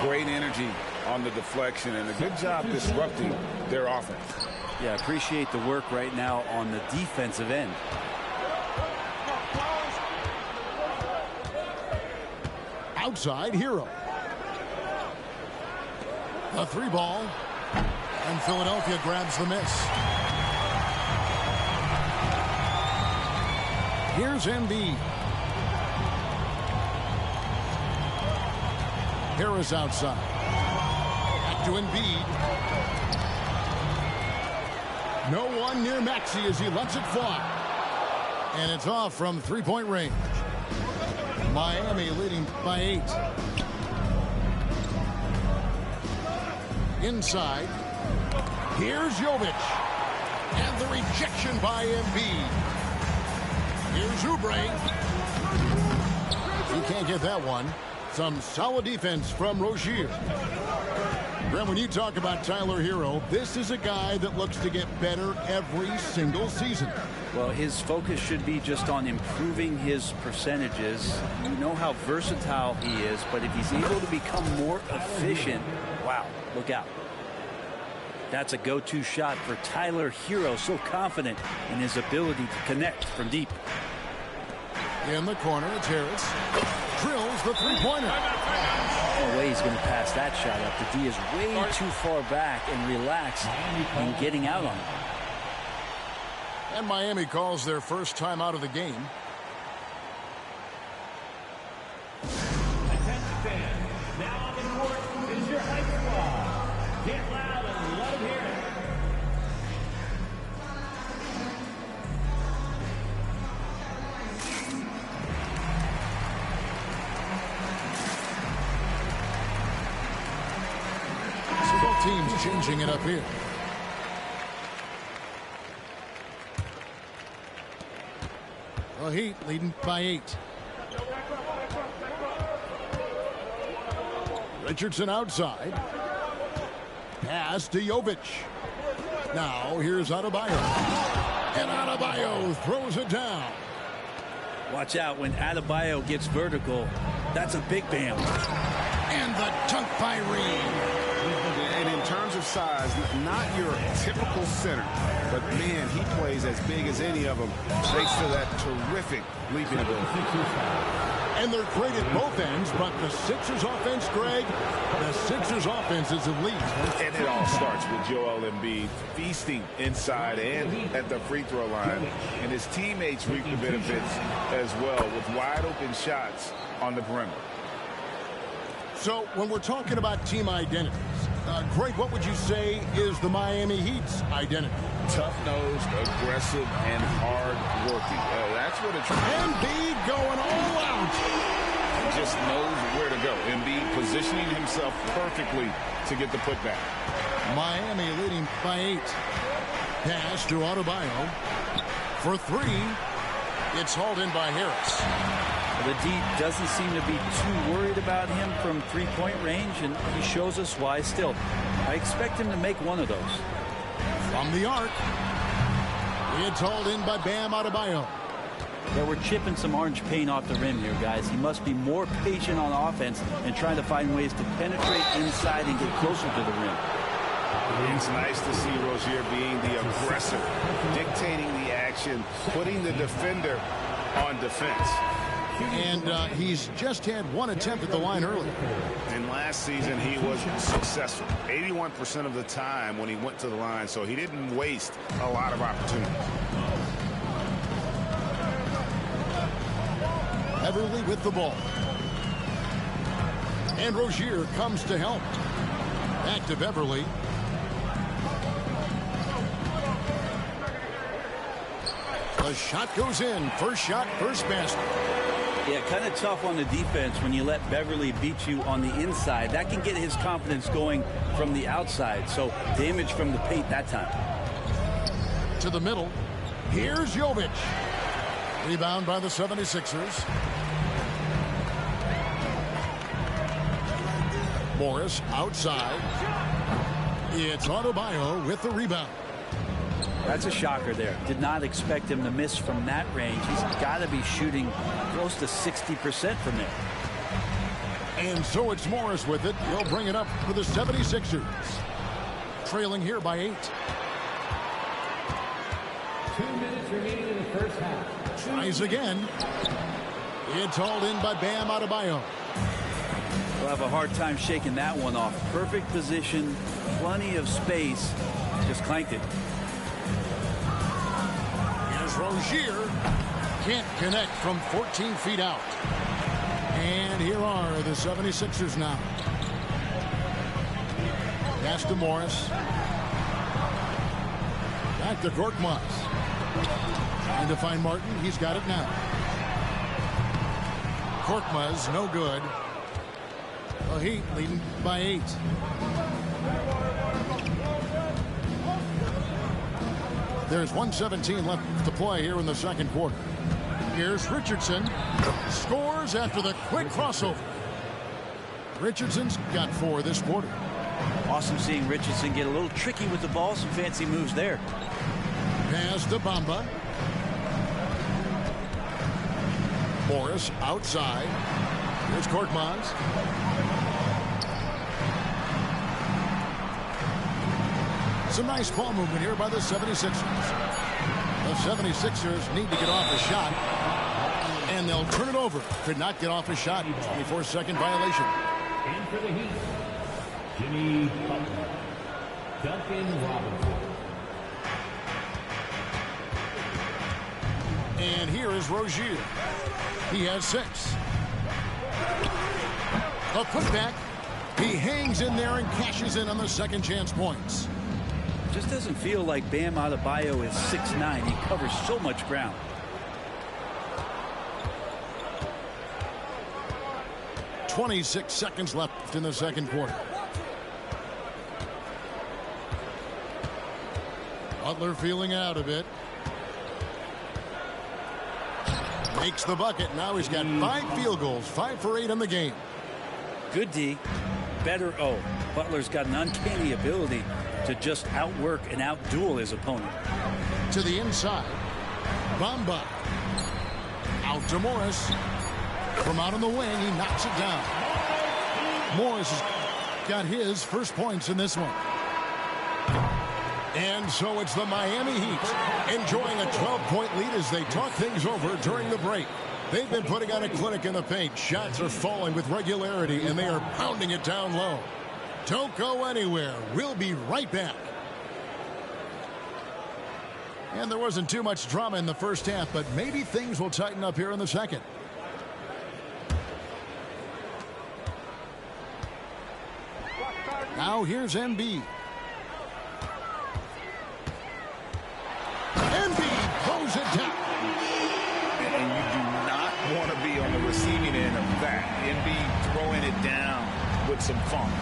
Great energy on the deflection and a good job disrupting their offense. Yeah, appreciate the work right now on the defensive end. Outside, Hero. A 3-ball. And Philadelphia grabs the miss. Here's Embiid. Harris outside. Back to Embiid. No one near Maxey as he lets it fly. And it's off from three-point range. Miami leading by 8. Inside. Here's Jovic. And the rejection by Embiid. Here's Oubre. He can't get that one. Some solid defense from Rozier. Graham, when you talk about Tyler Hero, this is a guy that looks to get better every single season. Well, his focus should be just on improving his percentages. You know how versatile he is, but if he's able to become more efficient, wow, look out. That's a go-to shot for Tyler Hero, so confident in his ability to connect from deep. In the corner, it's Harris. Drills the three-pointer. No way he's going to pass that shot up. The D is way too far back and relaxed in getting out on it. And Miami calls their first time out of the game. Attention fans, now on the court is your hype squad. Get loud and let them hear it. So both teams changing it up here. The Heat leading by 8. Richardson outside. Pass to Jovic. Now here's Adebayo. And Adebayo throws it down. Watch out when Adebayo gets vertical. That's a big bam. And the dunk by Reed. And in terms of size, not your typical center, but man, he plays as big as any of them thanks to that terrific leaping ability. And they're great at both ends, but the Sixers offense, Greg, the Sixers offense is elite. And it all starts with Joel Embiid feasting inside and at the free throw line. And his teammates reap the benefits as well with wide open shots on the perimeter. So when we're talking about team identities, Greg, what would you say is the Miami Heat's identity? Tough-nosed, aggressive, and hard-working. That's what it's... Embiid going all out. He just knows where to go. Embiid positioning himself perfectly to get the putback. Miami leading by 8. Pass to Adebayo. For 3. It's hauled in by Harris. The D doesn't seem to be too worried about him from three-point range, and he shows us why still. I expect him to make one of those. From the arc. It's hauled in by Bam Adebayo. Yeah, we're chipping some orange paint off the rim here, guys. He must be more patient on offense and trying to find ways to penetrate inside and get closer to the rim. It's nice to see Rozier being the aggressor, dictating the action, putting the defender on defense. And he's just had one attempt at the line earlier. And last season he was successful 81% of the time when he went to the line, so he didn't waste a lot of opportunities. Beverley with the ball. And Rozier comes to help. Back to The shot goes in. First shot, first basket. Yeah, kind of tough on the defense when you let Beverly beat you on the inside. That can get his confidence going from the outside. So damage from the paint that time. To the middle. Here's Jovic. Rebound by the 76ers. Morris outside. It's Adebayo with the rebound. That's a shocker there. Did not expect him to miss from that range. He's got to be shooting close to 60% from there. And so it's Morris with it. He'll bring it up for the 76ers. Trailing here by 8. 2 minutes remaining in the first half. Tries again. It's hauled in by Bam Adebayo. We'll have a hard time shaking that one off. Perfect position, plenty of space. Just clanked it. Rozier can't connect from 14 feet out. And here are the 76ers now. Pass to Morris. Back to Korkmaz. Trying to find Martin. He's got it now. Korkmaz, no good. The Heat leading by 8. There's 1:17 left to play here in the second quarter. Here's Richardson. Scores after the quick crossover. Richardson's got 4 this quarter. Awesome seeing Richardson get a little tricky with the ball. Some fancy moves there. Pass to Bamba. Morris outside. Here's Korkmaz. Some nice ball movement here by the 76ers. The 76ers need to get off a shot, and they'll turn it over. Could not get off a shot. 24-second violation. And for the Heat, Jimmy Butler, Duncan Robinson. And here is Rozier. He has 6. A putback. He hangs in there and cashes in on the second chance points. Just doesn't feel like Bam Adebayo is 6'9". He covers so much ground. .26 seconds left in the second quarter. Butler feeling out a bit. Makes the bucket. Now he's got 5 field goals. 5 for 8 in the game. Good D. Better O. Butler's got an uncanny ability to just outwork and outduel his opponent. To the inside. Bamba. Out to Morris. From out on the wing, he knocks it down. Morris has got his first points in this one. And so it's the Miami Heat enjoying a 12-point lead as they talk things over during the break. They've been putting on a clinic in the paint. Shots are falling with regularity, and they are pounding it down low. Don't go anywhere. We'll be right back. And there wasn't too much drama in the first half, but maybe things will tighten up here in the second. Now here's Embiid. Embiid throws it down. And you do not want to be on the receiving end of that. Embiid throwing it down with some funk.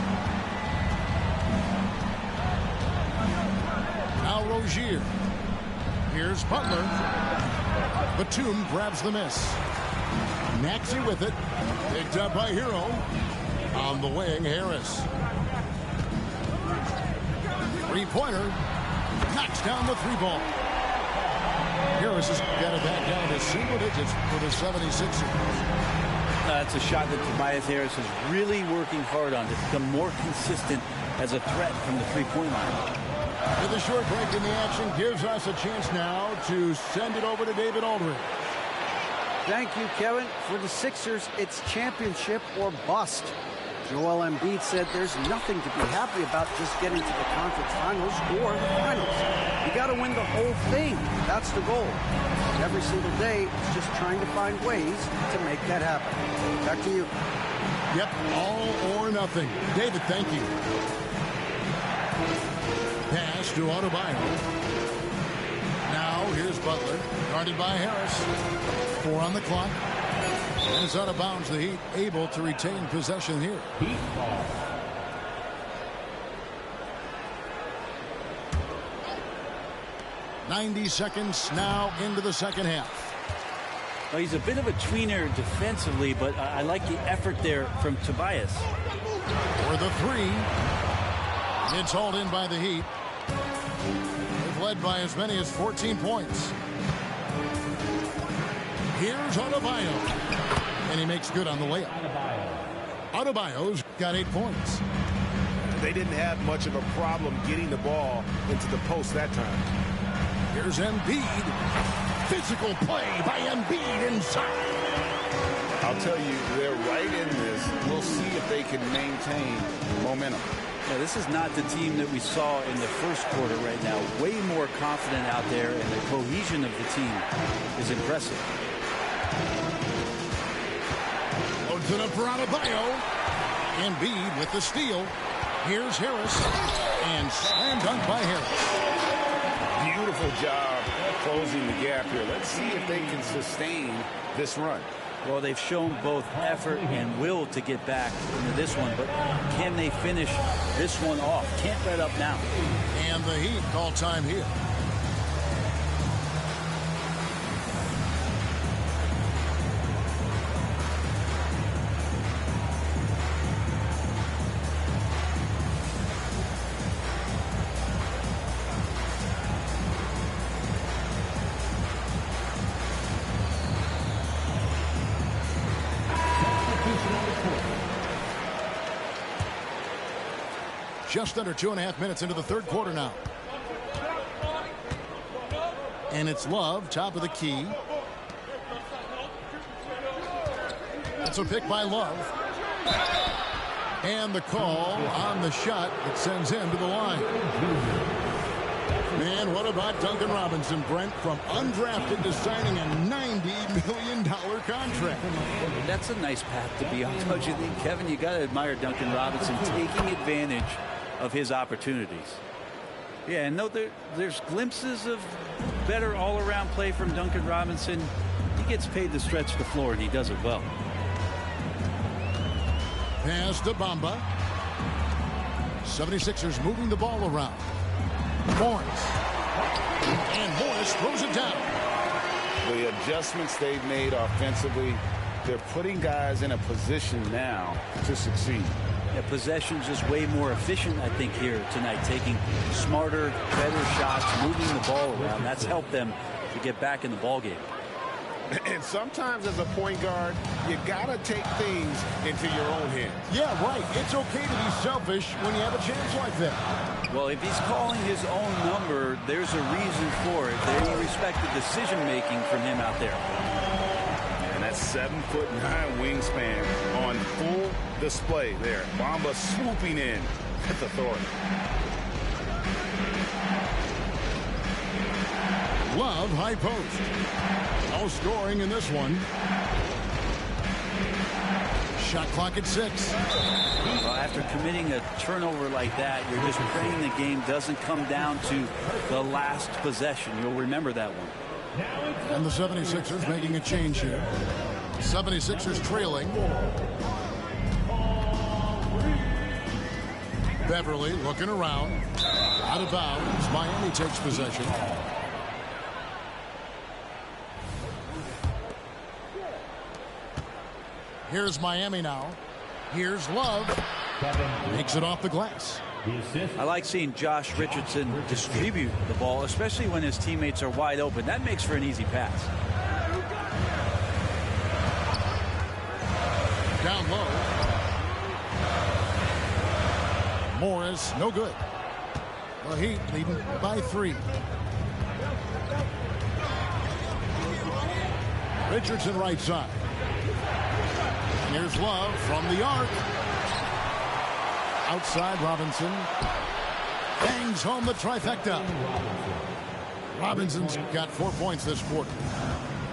Now Rozier. Here's Butler. Batum grabs the miss. Maxey with it. Picked up by Hero. On the wing, Harris. Three-pointer. Knocks down the 3-ball. Harris has got it back down to single digits for the 76ers. That's a shot that Tobias Harris is really working hard on to become more consistent as a threat from the three-point line. With a short break in the action gives us a chance now to send it over to David Aldridge. Thank you, Kevin. For the Sixers, it's championship or bust. Joel Embiid said there's nothing to be happy about just getting to the conference finals or the finals. You got to win the whole thing. That's the goal. And every single day, it's just trying to find ways to make that happen. Back to you. Yep, all or nothing. David, thank you. Pass to Adebayo. Now Here's Butler. Guarded by Harris. 4 on the clock. And it's out of bounds. The Heat able to retain possession here. Heat ball. .90 seconds now into the second half. Well, he's a bit of a tweener defensively, but I like the effort there from Tobias. For the 3. It's hauled in by the Heat. They've led by as many as 14 points. Here's Adebayo. And he makes good on the layup. Adebayo's got 8 points. They didn't have much of a problem getting the ball into the post that time. Here's Embiid. Physical play by Embiid inside. I'll tell you, they're right in this. We'll see if they can maintain momentum. Yeah, this is not the team that we saw in the first quarter right now. Way more confident out there, and the cohesion of the team is impressive. Loads it up for Adebayo. Embiid with the steal. Here's Harris. And slam dunk by Harris. Beautiful job closing the gap here. Let's see if they can sustain this run. Well, they've shown both effort and will to get back into this one, but can they finish this one off? Can't let up now. And the Heat call time here. Just under 2.5 minutes into the third quarter now. And it's Love, top of the key. It's a pick by Love. And the call on the shot that sends him to the line. Man, what about Duncan Robinson, Brent, from undrafted to signing a $90 million contract? That's a nice path to be on, don't you think, Kevin? You got to admire Duncan Robinson taking advantage of his opportunities. Yeah, and no, there's glimpses of better all-around play from Duncan Robinson. He gets paid to stretch the floor, and he does it well. Pass to Bamba. 76ers moving the ball around. Morris. And Morris throws it down. The adjustments they've made offensively, they're putting guys in a position now to succeed. Yeah, possession's just way more efficient, I think, here tonight. Taking smarter, better shots, moving the ball around. That's helped them to get back in the ball game. And sometimes as a point guard, you got to take things into your own hands. Yeah, right. It's okay to be selfish when you have a chance like that. Well, if he's calling his own number, there's a reason for it. They respect the decision-making from him out there. And that 7'9" wingspan on full display there. Bamba swooping in with authority. Love, high post. No scoring in this one. Shot clock at 6. Well, after committing a turnover like that, you're just praying the game doesn't come down to the last possession. You'll remember that one. And the 76ers making a change here. 76ers trailing. Beverly looking around. Out of bounds. Miami takes possession. Here's Miami now. Here's Love. Makes it off the glass. I like seeing Josh Richardson distribute the ball, especially when his teammates are wide open. That makes for an easy pass. Down low. Morris, no good. The Heat leading by 3. Richardson right side. Here's Love from the arc. Outside Robinson. Bangs home the trifecta. Robinson's got 4 points this quarter.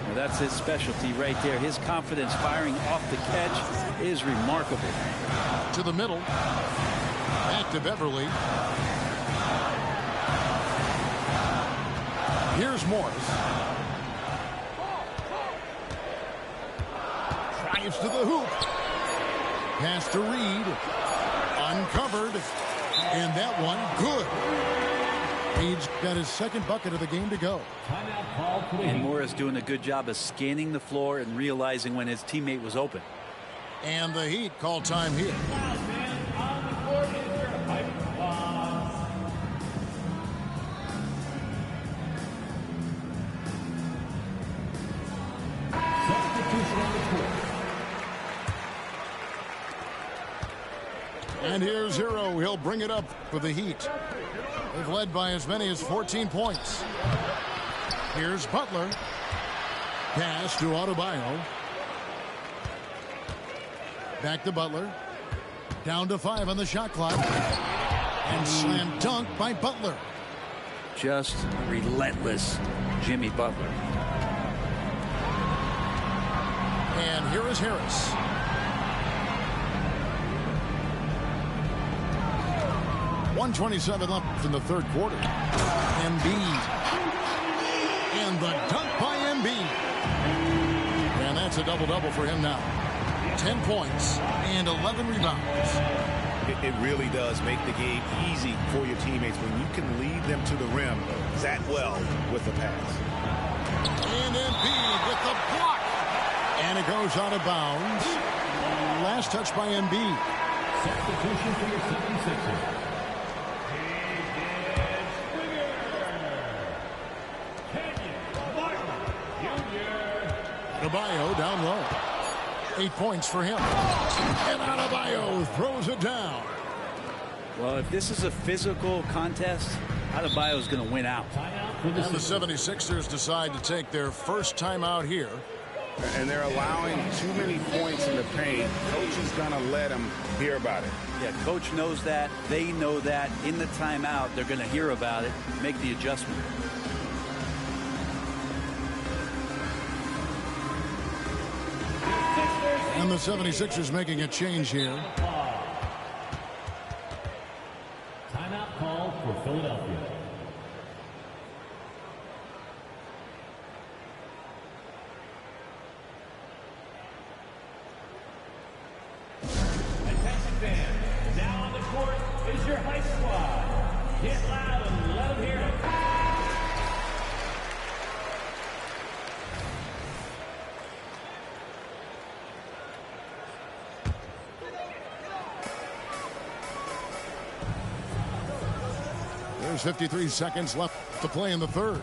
Well, that's his specialty right there. His confidence firing off the catch is remarkable. To the middle. Back to Beverly. Here's Morris. Drives to the hoop. Pass to Reed. Uncovered. And that one, good. Reed's got his second bucket of the game to go. And Morris doing a good job of scanning the floor and realizing when his teammate was open. And the Heat call time here. And here's Hero. He'll bring it up for the Heat. They've led by as many as 14 points. Here's Butler. Pass to Adebayo. Back to Butler. Down to 5 on the shot clock. And slam dunk by Butler. Just relentless Jimmy Butler. And here is Harris. .127 left in the third quarter. Embiid. And the dunk by Embiid. And that's a double-double for him now. 10 points and 11 rebounds. It really does make the game easy for your teammates when you can lead them to the rim that well with the pass. And Embiid with the block. And it goes out of bounds. Last touch by Embiid. Substitution for your 76ers. Adebayo down low. 8 points for him. And Adebayo throws it down. Well, if this is a physical contest, Adebayo is going to win out. And the 76ers decide to take their first timeout here. And they're allowing too many points in the paint. Coach is going to let them hear about it. Yeah, coach knows that. They know that. In the timeout, they're going to hear about it, make the adjustment. And the 76ers making a change here. Timeout call for Philadelphia. Attention fans, now on the court is your high squad. Get loud and let them hear it. There's 53 seconds left to play in the third.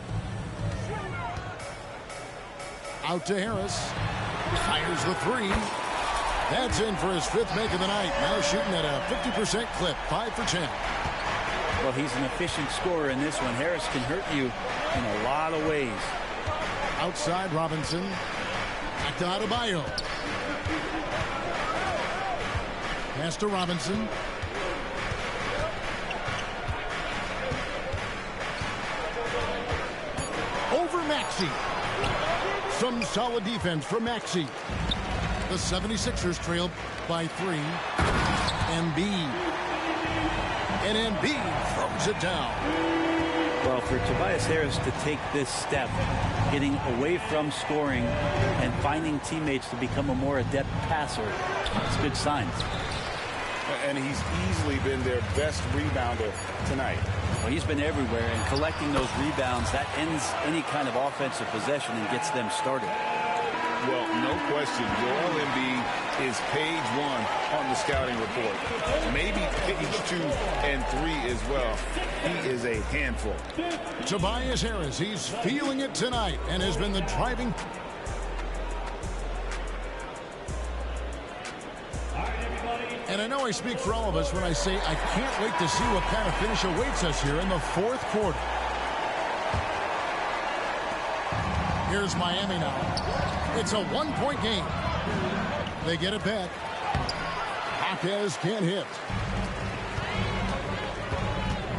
Out to Harris. Fires the three. That's in for his 5th make of the night. Now shooting at a 50% clip. 5 for 10. Well, he's an efficient scorer in this one. Harris can hurt you in a lot of ways. Outside Robinson. Back to Adebayo. Pass to Robinson. Over Maxey. Some solid defense from Maxey. The 76ers trail by 3. Embiid. And Embiid throws it down. Well, for Tobias Harris to take this step, getting away from scoring and finding teammates to become a more adept passer, it's good signs. And he's easily been their best rebounder tonight. Well, he's been everywhere, and collecting those rebounds, that ends any kind of offensive possession and gets them started. Well, no question, Joel Embiid is page 1 on the scouting report. Maybe page 2 and 3 as well. He is a handful. Tobias Harris, he's feeling it tonight and has been the driving. And I know I speak for all of us when I say I can't wait to see what kind of finish awaits us here in the 4th quarter. Here's Miami now. It's a 1-point game. They get it back. Hawkes can't hit.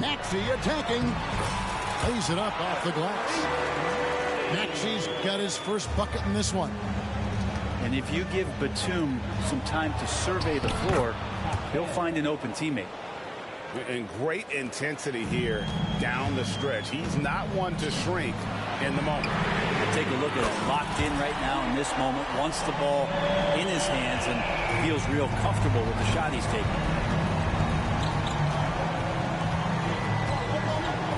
Maxey attacking. Lays it up off the glass. Maxey's got his first bucket in this one. And if you give Batum some time to survey the floor, he'll find an open teammate. And great intensity here down the stretch. He's not one to shrink in the moment. Take a look at it. Locked in right now in this moment. Wants the ball in his hands and feels real comfortable with the shot he's taking.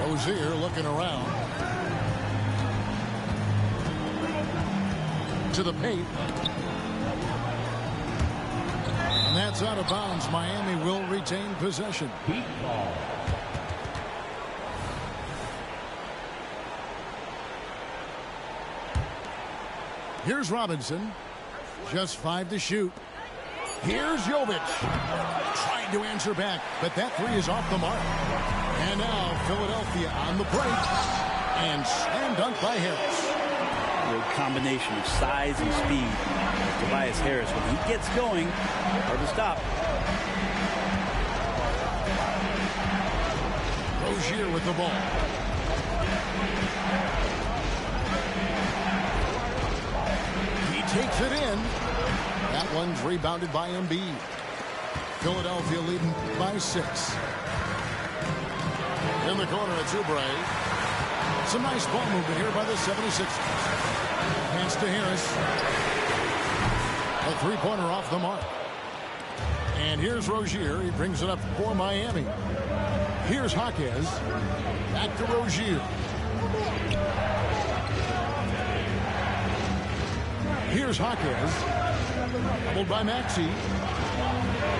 Rozier looking around. To the paint. And that's out of bounds. Miami will retain possession. Here's Robinson. Just 5 to shoot. Here's Jovic. Trying to answer back, but that three is off the mark. And now Philadelphia on the break. And slam dunk by Harris. A combination of size and speed. Tobias Harris, when he gets going, hard to stop. Rozier with the ball. He takes it in. That one's rebounded by Embiid. Philadelphia leading by 6. In the corner, it's Oubre. Some nice ball movement here by the 76ers. Pass to Harris. A three-pointer off the mark. And here's Rozier. He brings it up for Miami. Here's Jaquez. Back to Rozier. Here's Jaquez. Doubled by Maxey.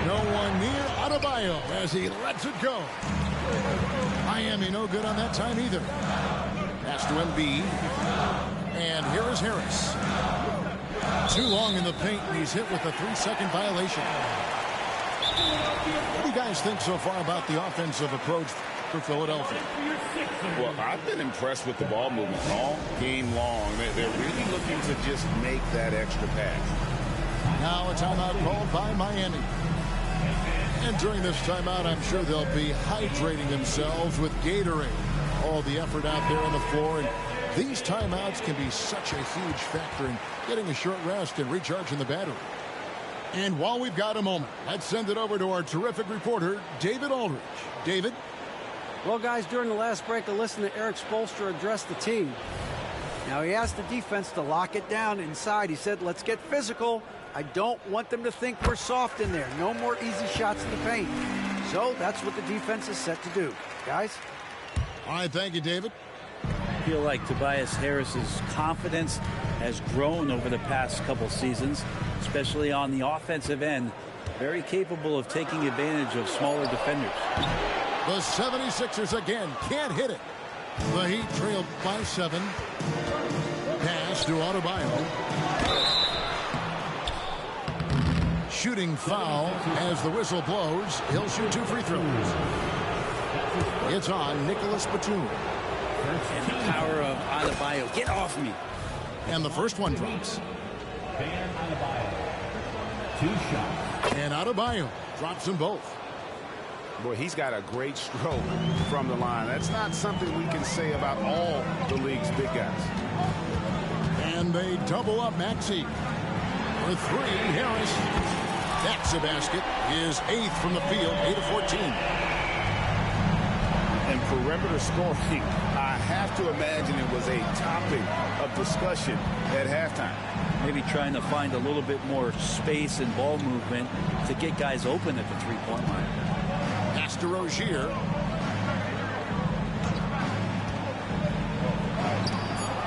No one near Adebayo as he lets it go. Miami no good on that time either. Pass to Embiid. And here is Harris. Too long in the paint, and he's hit with a 3-second violation. What do you guys think so far about the offensive approach for Philadelphia? Well, I've been impressed with the ball movement all game long. They're really looking to just make that extra pass. Now a timeout called by Miami. And during this timeout, I'm sure they'll be hydrating themselves with Gatorade. All the effort out there on the floor. And these timeouts can be such a huge factor in getting a short rest and recharging the battery. And while we've got a moment, let's send it over to our terrific reporter, David Aldridge. David? Well, guys, during the last break, I listened to Erik Spoelstra address the team. Now, he asked the defense to lock it down inside. He said, let's get physical. I don't want them to think we're soft in there. No more easy shots in the paint. So that's what the defense is set to do. Guys? All right, thank you, David. I feel like Tobias Harris's confidence has grown over the past couple seasons, especially on the offensive end. Very capable of taking advantage of smaller defenders. The 76ers again can't hit it. The Heat trailed by 7. Pass to Adebayo. Shooting foul as the whistle blows. He'll shoot 2 free throws. It's on Nicholas Batum. And the power of Adebayo. Get off me. And the first one drops. 2 shots. And Adebayo drops them both. Boy, he's got a great stroke from the line. That's not something we can say about all the league's big guys. And they double up Maxey. For 3, Harris. That's a basket. His 8th from the field, 8 of 14. And perimeter scoring, I have to imagine it was a topic of discussion at halftime. Maybe trying to find a little bit more space and ball movement to get guys open at the three-point line. Pass to Rozier.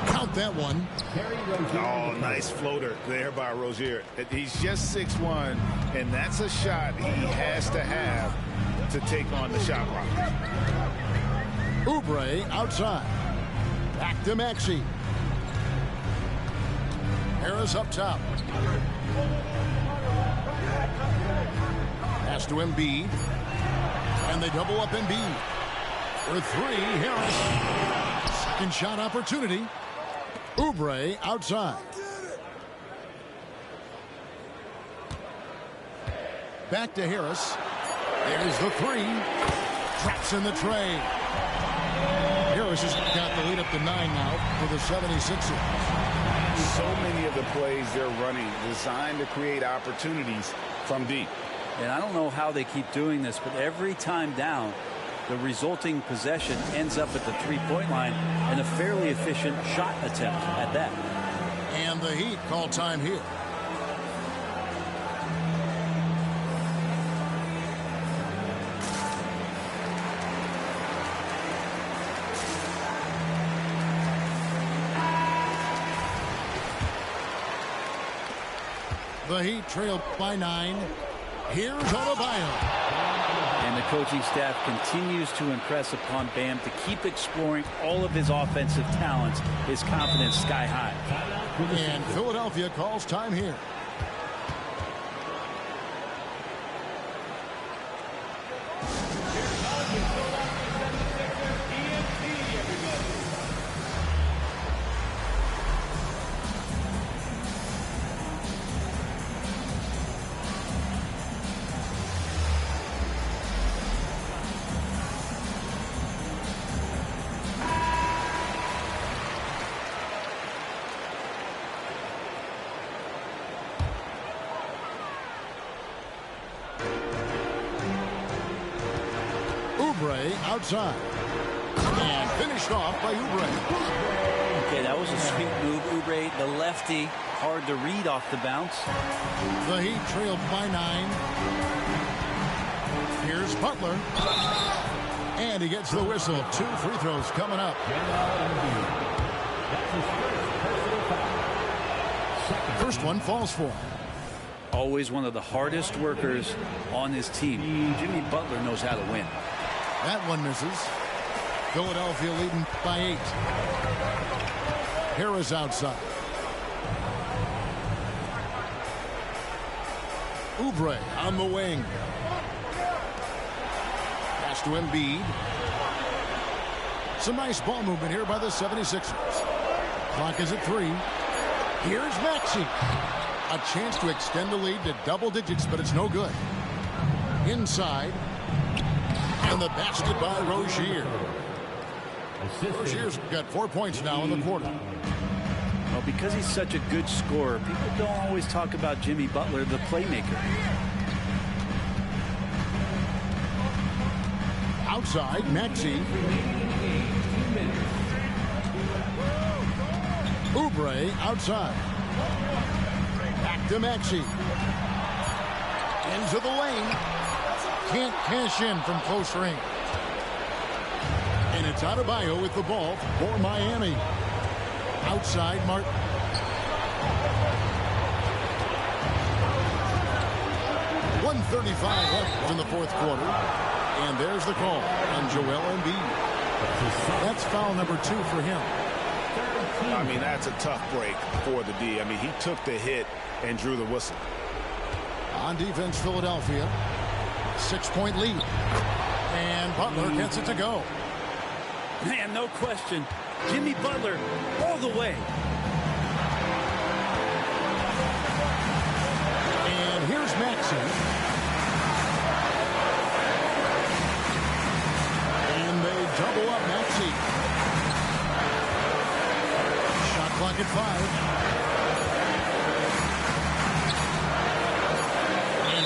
Count that one. Oh, nice floater there by Rozier. He's just 6'1", and that's a shot he has to have to take on the shot clock. Oubre outside. Back to Maxey. Harris up top. Pass to Embiid. And they double up Embiid. For 3, Harris. Second shot opportunity. Oubre outside. Back to Harris. There's the 3. Drops in the tray. Harris has got the lead up to 9 now for the 76ers. So many of the plays they're running designed to create opportunities from deep. And I don't know how they keep doing this, but every time down, The resulting possession ends up at the three-point line and a fairly efficient shot attempt at that. And the Heat call time here. The Heat trail by 9. Here's Adebayo. And the coaching staff continues to impress upon Bam to keep exploring all of his offensive talents, his confidence sky high. And Philadelphia calls time here. Outside. And finished off by Oubre. Okay, that was a sweet move. Oubre, the lefty, hard to read off the bounce. The Heat trailed by 9. Here's Butler. And he gets the whistle. 2 free throws coming up. First one falls for him. Always one of the hardest workers on his team. Jimmy Butler knows how to win. That one misses. Philadelphia leading by 8. Harris outside. Oubre on the wing. Pass to Embiid. Some nice ball movement here by the 76ers. Clock is at 3. Here's Maxey. A chance to extend the lead to double digits, but it's no good. Inside. And the basket by Rozier. Rozier's got 4 points now in the quarter. Well, because he's such a good scorer, people don't always talk about Jimmy Butler, the playmaker. Outside, Maxey. Oubre outside. Back to Maxey. Into the lane. Can't cash in from close range. And it's Adebayo with the ball for Miami. Outside, Martin. .135 left in the fourth quarter. And there's the call on Joel Embiid. That's foul number 2 for him. I mean, that's a tough break for the D. I mean, he took the hit and drew the whistle. On defense, Philadelphia. 6-point lead. And Butler gets it to go. Man, no question. Jimmy Butler all the way. And here's Maxey. And they double up Maxey. Shot clock at 5.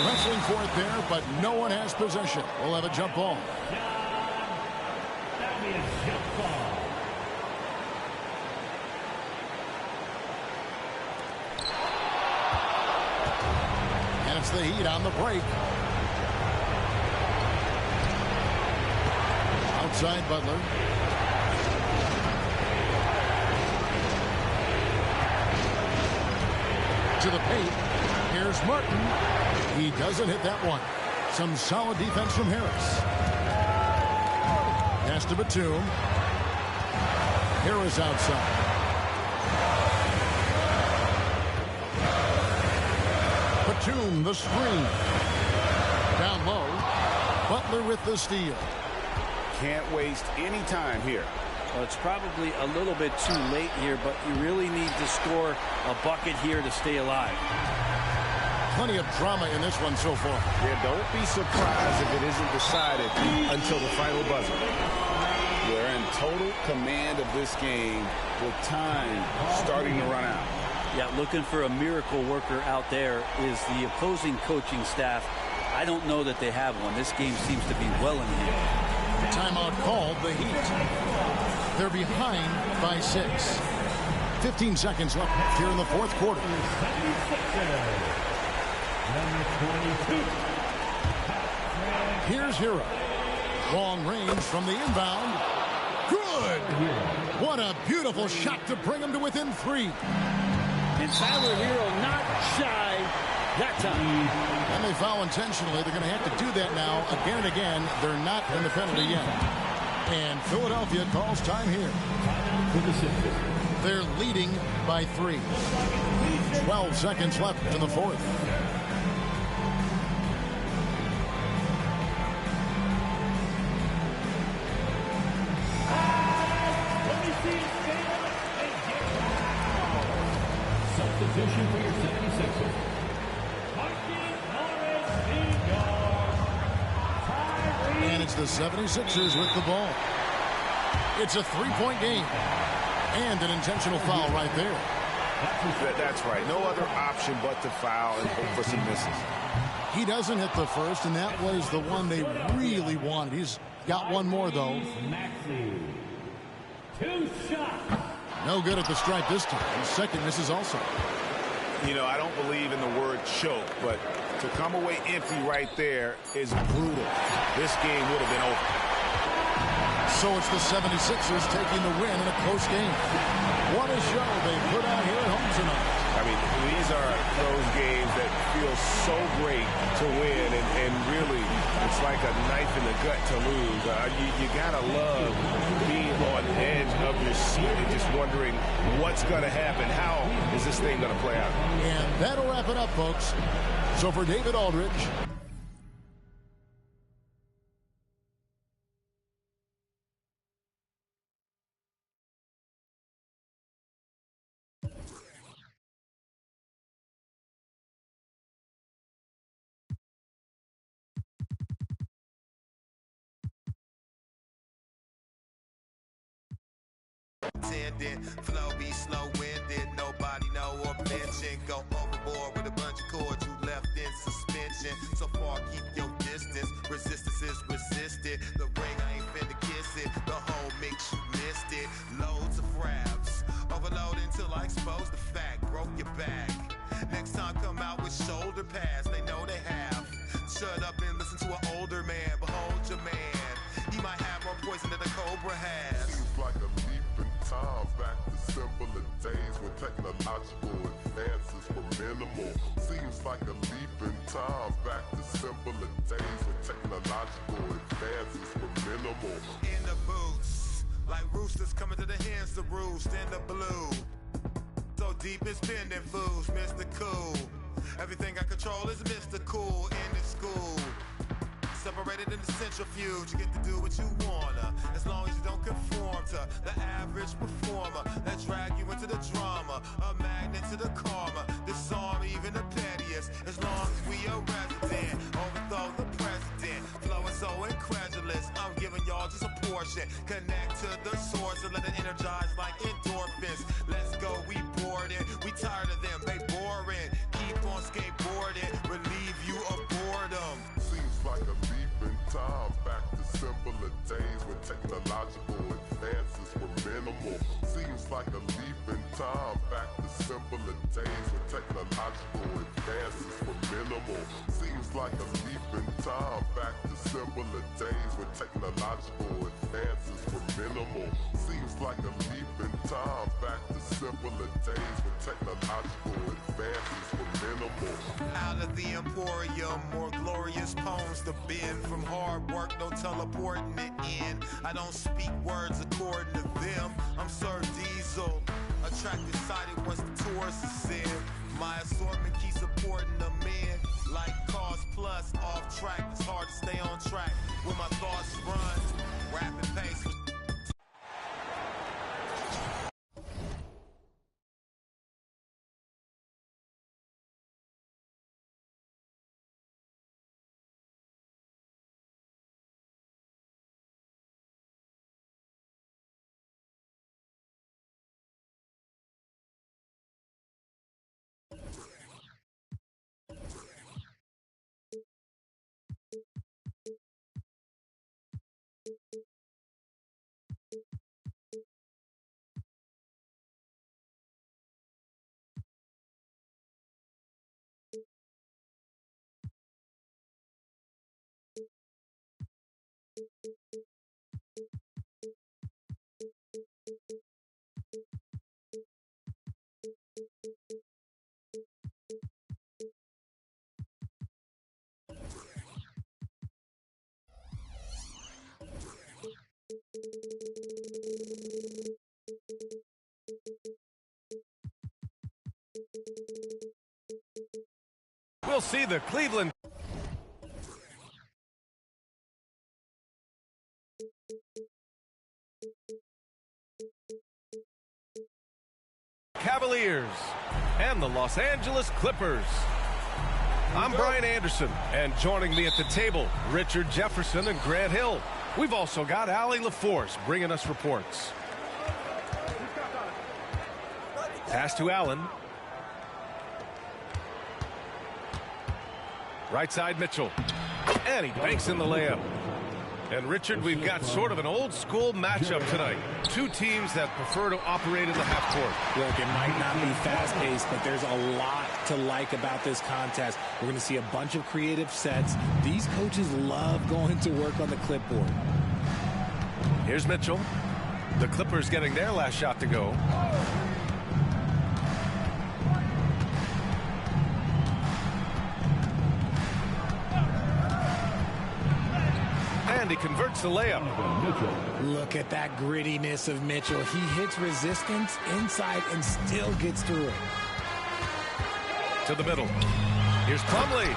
Wrestling for it there, but no one has possession. We'll have a jump ball. And it's the Heat on the break. Outside Butler. To the paint. Here's Martin. He doesn't hit that one. Some solid defense from Harris. Pass to Batum. Harris outside. Batum, the screen. Down low. Butler with the steal. Can't waste any time here. Well, it's probably a little bit too late here, but you really need to score a bucket here to stay alive. Plenty of drama in this one so far. Yeah, don't be surprised if it isn't decided until the final buzzer. We're in total command of this game with time starting to run out. Yeah, looking for a miracle worker out there is the opposing coaching staff. I don't know that they have one. This game seems to be well in hand. timeout called, the Heat. They're behind by 6. 15 seconds left here in the fourth quarter. Here's Hero. Long range from the inbound. Good! What a beautiful shot to bring him to within 3. And Tyler Hero not shy that time. And they foul intentionally. They're going to have to do that now again and again. They're not in the penalty yet. And Philadelphia calls time here. They're leading by 3. 12 seconds left in the fourth. Substitution for your 76ers. And it's the 76ers with the ball. It's a 3-point game. And an intentional foul right there. That's right. No other option but to foul and hope for some misses. He doesn't hit the first, and that was the one they really wanted. He's got one more, though. Two shots. No good at the stripe this time. His second misses also. You know, I don't believe in the word choke, but to come away empty right there is brutal. This game would have been over. So it's the 76ers taking the win in a close game. What a show they put out here at home tonight. I mean, these are those games that feel so great to win, and really, it's like a knife in the gut to lose. You gotta love being on edge of your seat and just wondering what's gonna happen. How is this thing gonna play out? And that'll wrap it up, folks. So for David Aldridge, flow be slow-winded, nobody know or mention. Go overboard with a bunch of cords you left in suspension. So far, keep your distance. Resistance is resisted. The ring, I ain't finna kiss it. The whole mix, you missed it. Loads of raps, overload until I expose the fact. Broke your back. Next time, come out with shoulder pads. They know they have. Shut up and listen to an older man. Behold your man. He might have more poison than a cobra has. Seems like a leap in time back to simpler days when technological advances were minimal. Seems like a leap in time back to simpler days when technological advances were minimal. In the boots, like roosters coming to the hens to roost in the blue. So deep in spending fools, Mr. Cool. Everything I control is Mr. Cool in the school. Separated in the centrifuge, you get to do what you wanna, as long as you don't conform to the average performer that drag you into the drama, a magnet to the karma, disarm even the pettiest, as long as we a resident, overthrow the president, flowing so incredulous, I'm giving y'all just a portion, connect to the source and let it energize like endorphins, let's go, we bored it, we tired of them, they boring, keep on skateboarding, relieve you of boredom. Seems like a leap in time back to simpler days when technological advances were minimal. Seems like a leap in time back to simpler days when technological advances were minimal. Seems like a leap in time back to simpler days when technological advances were minimal. Seems like a leap in time back to simpler days when technological advances were minimal. Out of the Emporium, more glorious poems to bend from hard work, no teleporting it in. I don't speak words according to them. I'm Sir Diesel, attractive sighted once the tourists is in. My assortment keeps supporting the men. Like Cars Plus, off track, it's hard to stay on track. When my thoughts run, rapid pace. We'll see the Cleveland Cavaliers and the Los Angeles Clippers. I'm Brian Anderson, and joining me at the table, Richard Jefferson and Grant Hill. We've also got Allie LaForce bringing us reports. Pass to Allen. Right side Mitchell. And he banks in the layup. And Richard, we've got sort of an old school matchup tonight. Two teams that prefer to operate in the half court. Look, it might not be fast paced, but there's a lot to like about this contest. We're going to see a bunch of creative sets. These coaches love going to work on the clipboard. Here's Mitchell. The Clippers getting their last shot to go. And he converts the layup. Look at that grittiness of Mitchell. He hits resistance inside and still gets through it. To the middle. Here's Plumlee.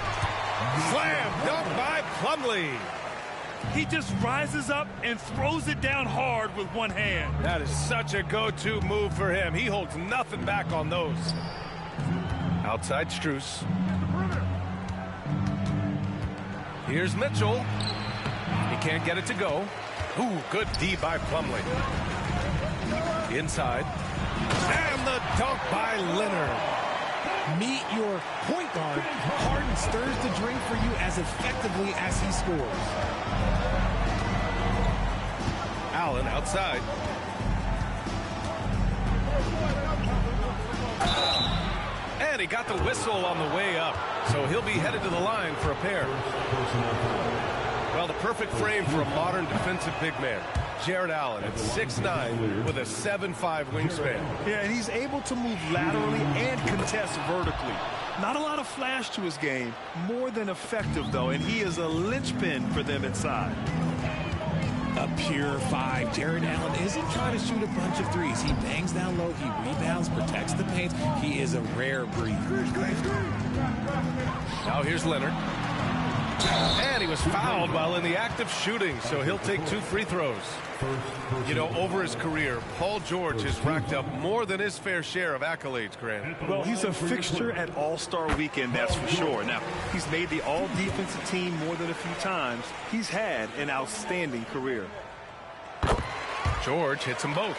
Slam dunk by Plumlee. He just rises up and throws it down hard with one hand. That is such a go-to move for him. He holds nothing back on those. Outside Strus. Here's Mitchell. He can't get it to go. Ooh, good D by Plumlee. Inside. And the dunk by Leonard. Meet your point guard. Harden stirs the drink for you as effectively as he scores. Allen outside. And he got the whistle on the way up. So he'll be headed to the line for a pair. Well, the perfect frame for a modern defensive big man. Jarrett Allen at 6'9" with a 7'5" wingspan. Yeah, and he's able to move laterally and contest vertically. Not a lot of flash to his game. More than effective, though, and he is a linchpin for them inside. A pure 5. Jarrett Allen isn't trying to shoot a bunch of threes. He bangs down low, he rebounds, protects the paint. He is a rare breed. Now here's Leonard. And he was fouled while in the act of shooting, so he'll take 2 free throws. You know, over his career, Paul George has racked up more than his fair share of accolades, Grant. Well, he's a fixture at All-Star Weekend, that's for sure. Now, he's made the All-Defensive Team more than a few times. He's had an outstanding career. George hits them both.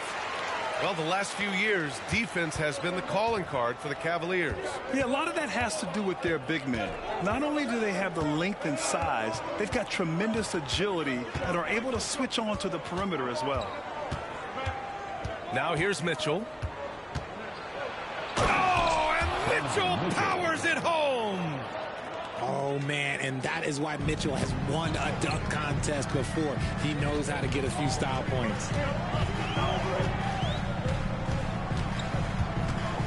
Well, the last few years, defense has been the calling card for the Cavaliers. Yeah, a lot of that has to do with their big men. Not only do they have the length and size, they've got tremendous agility and are able to switch on to the perimeter as well. Now here's Mitchell. Oh, and Mitchell powers it home. Oh, man, and that is why Mitchell has won a dunk contest before. He knows how to get a few style points.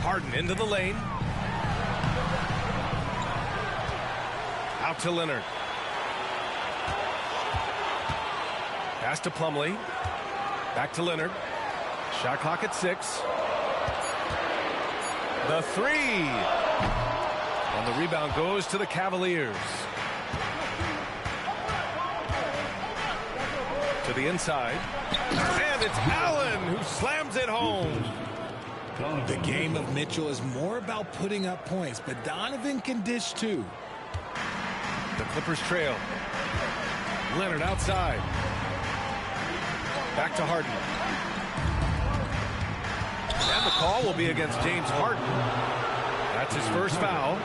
Harden into the lane. Out to Leonard. Pass to Plumlee. Back to Leonard. Shot clock at 6. The 3. And the rebound goes to the Cavaliers. To the inside. And it's Allen who slams it home. The game of Mitchell is more about putting up points, but Donovan can dish too. The Clippers trail. Leonard outside. Back to Harden. And the call will be against James Harden. That's his first foul.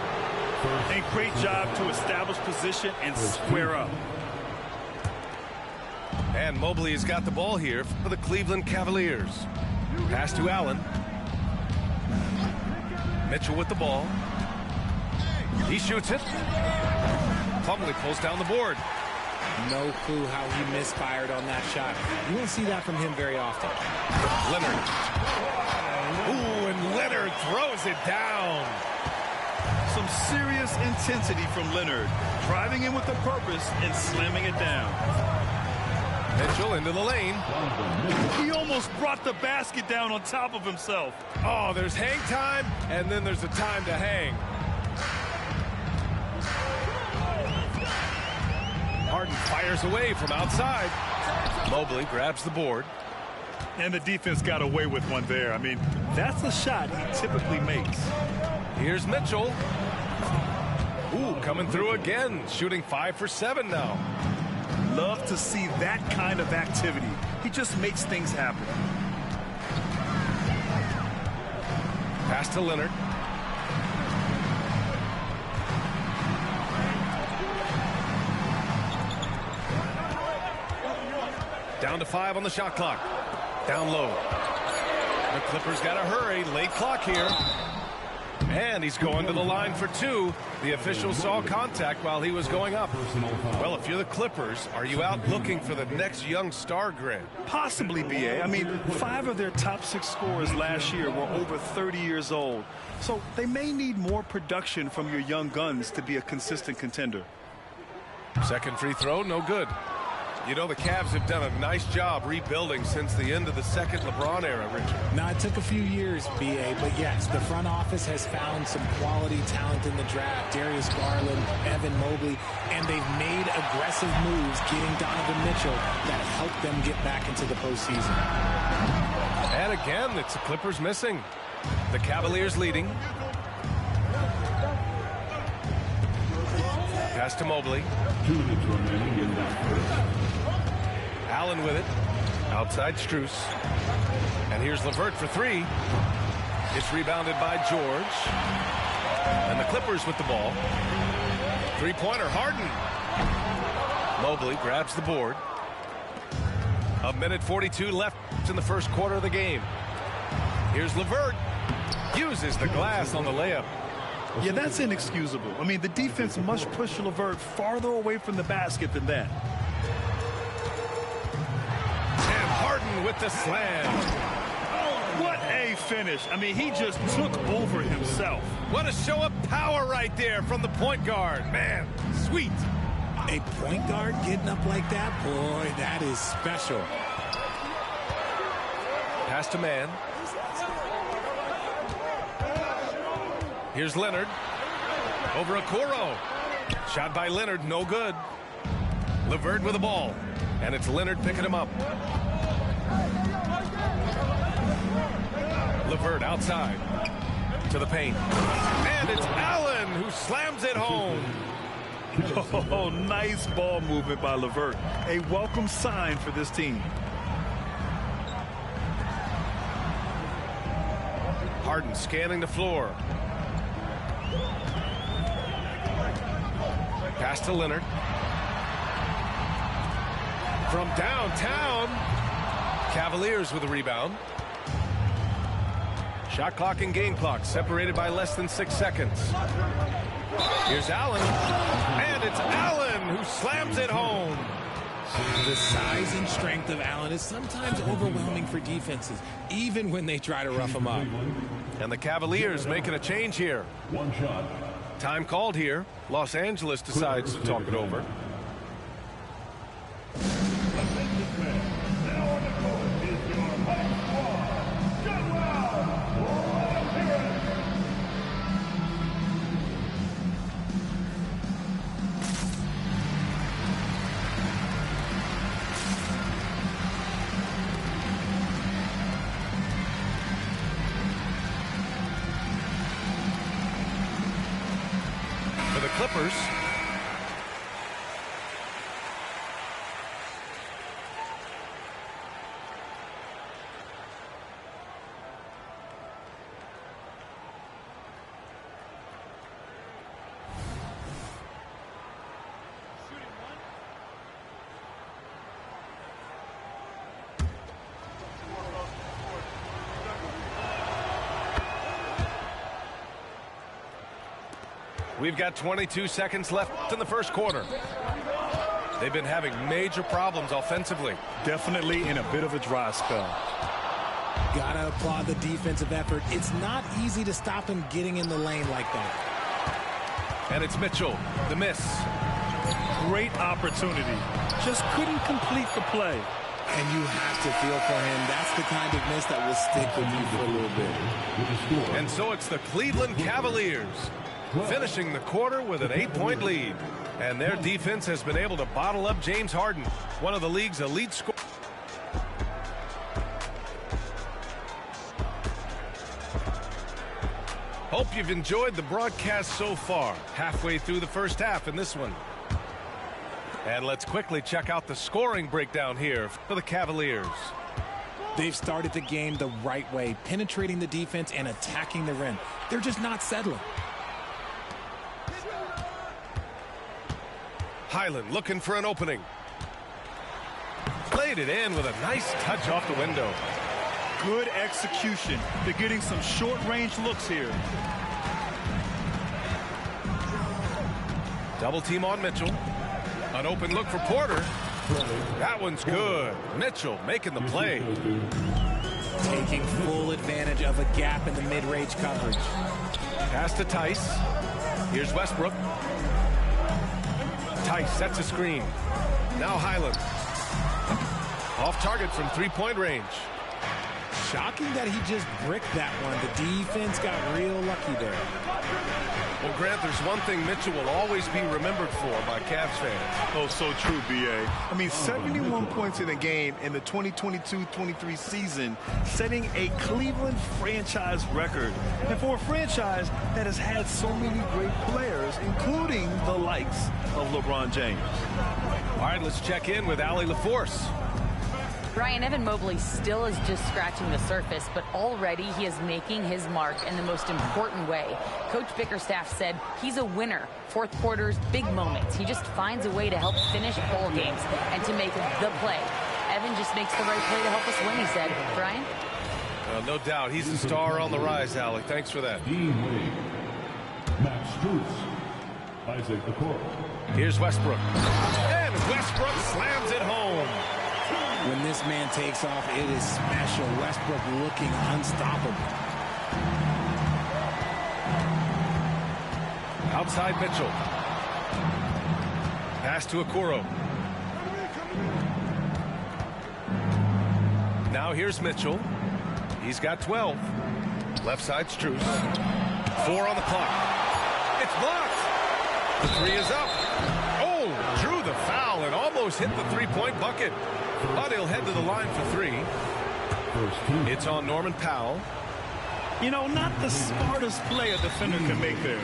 And great job to establish position and square up. And Mobley has got the ball here for the Cleveland Cavaliers. Pass to Allen. Mitchell with the ball. He shoots it. Plumlee pulls down the board. No clue how he misfired on that shot. You won't see that from him very often. Leonard. Ooh, and Leonard throws it down. Some serious intensity from Leonard, driving in with a purpose and slamming it down. Mitchell into the lane. He almost brought the basket down on top of himself. Oh, there's hang time, and then there's a time to hang. Harden fires away from outside. Mobley grabs the board. And the defense got away with one there. I mean, that's a shot he typically makes. Here's Mitchell. Ooh, coming through again, shooting 5 for 7 now. Love to see that kind of activity. He just makes things happen. Pass to Leonard. Down to 5 on the shot clock. Down low. The Clippers got to hurry. Late clock here. And he's going to the line for 2. The official saw contact while he was going up. Well, if you're the Clippers, are you out looking for the next young star, Greg? Possibly, B.A. I mean, 5 of their top 6 scorers last year were over 30 years old. So they may need more production from your young guns to be a consistent contender. Second free throw, no good. You know, the Cavs have done a nice job rebuilding since the end of the second LeBron era, Richard. Now, it took a few years, B.A., but yes, the front office has found some quality talent in the draft. Darius Garland, Evan Mobley, and they've made aggressive moves getting Donovan Mitchell that helped them get back into the postseason. And again, it's the Clippers missing. The Cavaliers leading. Pass to Mobley. 2 minutes remaining in that first. Allen with it. Outside Strus. And here's LeVert for 3. It's rebounded by George. And the Clippers with the ball. Three-pointer, Harden. Mobley grabs the board. 1:42 left in the first quarter of the game. Here's LeVert. Uses the glass on the layup. Yeah, that's inexcusable. I mean, the defense must push LeVert farther away from the basket than that. And Harden with the slam. What a finish. I mean, he just took over himself. What a show of power right there from the point guard. Man, sweet. A point guard getting up like that? Boy, that is special. Pass to man. Here's Leonard. Over Okoro. Shot by Leonard, no good. LeVert with the ball. And it's Leonard picking him up. LeVert outside. To the paint. And it's Allen who slams it home. Oh, nice ball movement by LeVert. A welcome sign for this team. Harden scanning the floor. Pass to Leonard. From downtown. Cavaliers with a rebound. Shot clock and game clock separated by less than 6 seconds. Here's Allen. And it's Allen who slams it home. The size and strength of Allen is sometimes overwhelming for defenses, even when they try to rough him up. And the Cavaliers making a change here. 1 shot. Time called here. Los Angeles decides to talk it over. Clippers. We've got 22 seconds left in the first quarter. They've been having major problems offensively. Definitely in a bit of a dry spell. Gotta applaud the defensive effort. It's not easy to stop him getting in the lane like that. And it's Mitchell, the miss. Great opportunity. Just couldn't complete the play. And you have to feel for him. That's the kind of miss that will stick with you for a little bit. And so it's the Cleveland Cavaliers finishing the quarter with an 8-point lead. And their defense has been able to bottle up James Harden, one of the league's elite scorers. Hope you've enjoyed the broadcast so far. Halfway through the first half in this one. And let's quickly check out the scoring breakdown here for the Cavaliers. They've started the game the right way, penetrating the defense and attacking the rim. They're just not settling. Highland looking for an opening. Played it in with a nice touch off the window. Good execution. They're getting some short-range looks here. Double team on Mitchell. An open look for Porter. That one's good. Mitchell making the play. Taking full advantage of a gap in the mid-range coverage. Pass to Tice. Here's Westbrook. Tice sets a screen. Now Highland. Off target from three-point range. Shocking that he just bricked that one. The defense got real lucky there. Well, Grant, there's one thing Mitchell will always be remembered for by Cavs fans. Oh, so true, B.A. I mean, 71 points in a game in the 2022-23 season, setting a Cleveland franchise record. And for a franchise that has had so many great players, including the likes of LeBron James. All right, let's check in with Allie LaForce. Brian, Evan Mobley still is just scratching the surface, but already he is making his mark in the most important way. Coach Bickerstaff said he's a winner. Fourth quarter's big moments. He just finds a way to help finish ball games and to make the play. Evan just makes the right play to help us win, he said. Brian? No doubt. He's the star on the rise, Allie. Thanks for that. Max Strus. Isaac Okoro. Here's Westbrook. And Westbrook slams it home. When this man takes off, it is special. Westbrook looking unstoppable. Outside Mitchell. Pass to Okoro. Now here's Mitchell. He's got 12. Left side Strus. 4 on the clock. It's blocked. The three is up. Oh, drew the foul and almost hit the three-point bucket. But he'll head to the line for 3. It's on Norman Powell. You know, not the smartest play a defender can make there.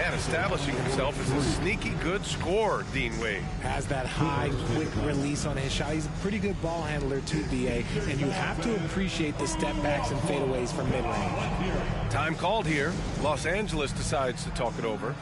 And establishing himself as a sneaky good scorer, Dean Wade. Has that high, quick release on his shot. He's a pretty good ball handler too, B.A. And you have to appreciate the step backs and fadeaways from mid-range. Time called here. Los Angeles decides to talk it over.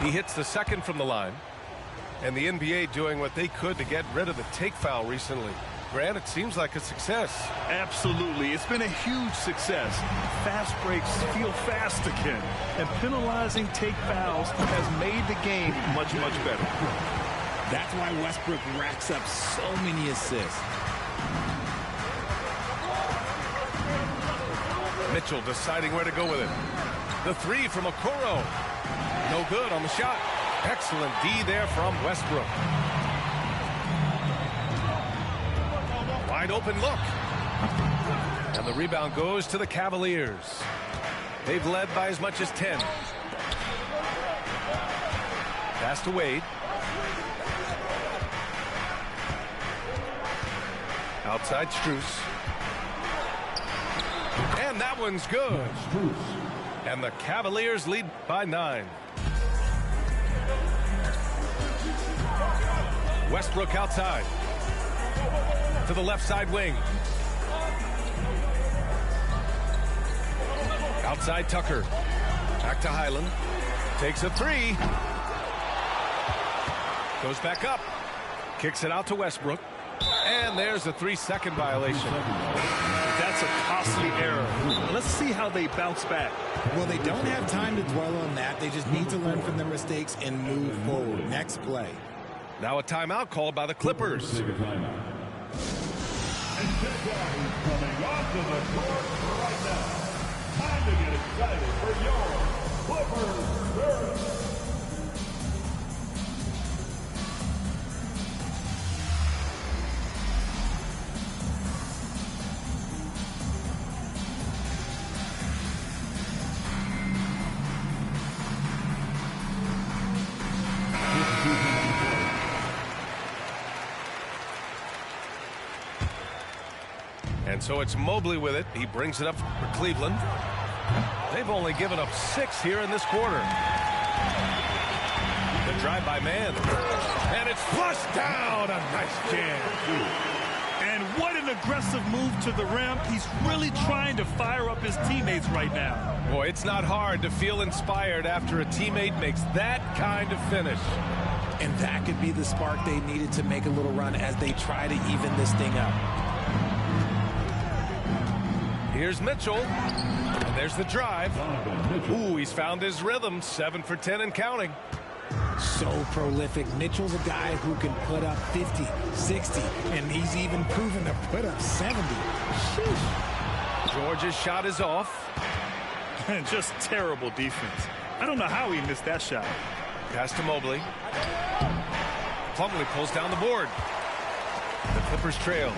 He hits the second from the line. And the NBA doing what they could to get rid of the take foul recently. Grant, it seems like a success. Absolutely. It's been a huge success. Fast breaks feel fast again. And penalizing take fouls has made the game much, much better. That's why Westbrook racks up so many assists. Mitchell deciding where to go with it. The three from Okoro. No good on the shot. Excellent D there from Westbrook. Wide open look. And the rebound goes to the Cavaliers. They've led by as much as 10. Pass to Wade. Outside Strus. And that one's good. And the Cavaliers lead by 9. Westbrook outside. To the left side wing. Outside Tucker. Back to Highland. Takes a 3. Goes back up. Kicks it out to Westbrook. And there's a 3-second violation. That's a costly error. Let's see how they bounce back. Well, they don't have time to dwell on that. They just need to learn from their mistakes and move forward. Next play. Now a timeout called by the Clippers. And check out who's coming onto the court right now. Time to get excited for your Clippers. And so it's Mobley with it. He brings it up for Cleveland. They've only given up 6 here in this quarter. The drive by Man. And it's flushed down. A nice jam. And what an aggressive move to the rim. He's really trying to fire up his teammates right now. Boy, it's not hard to feel inspired after a teammate makes that kind of finish. And that could be the spark they needed to make a little run as they try to even this thing up. Here's Mitchell. And there's the drive. Ooh, he's found his rhythm. 7 for 10 and counting. So prolific. Mitchell's a guy who can put up 50, 60, and he's even proven to put up 70. Sheesh. George's shot is off. Just terrible defense. I don't know how he missed that shot. Pass to Mobley. Plumlee pulls down the board. The Clippers trail.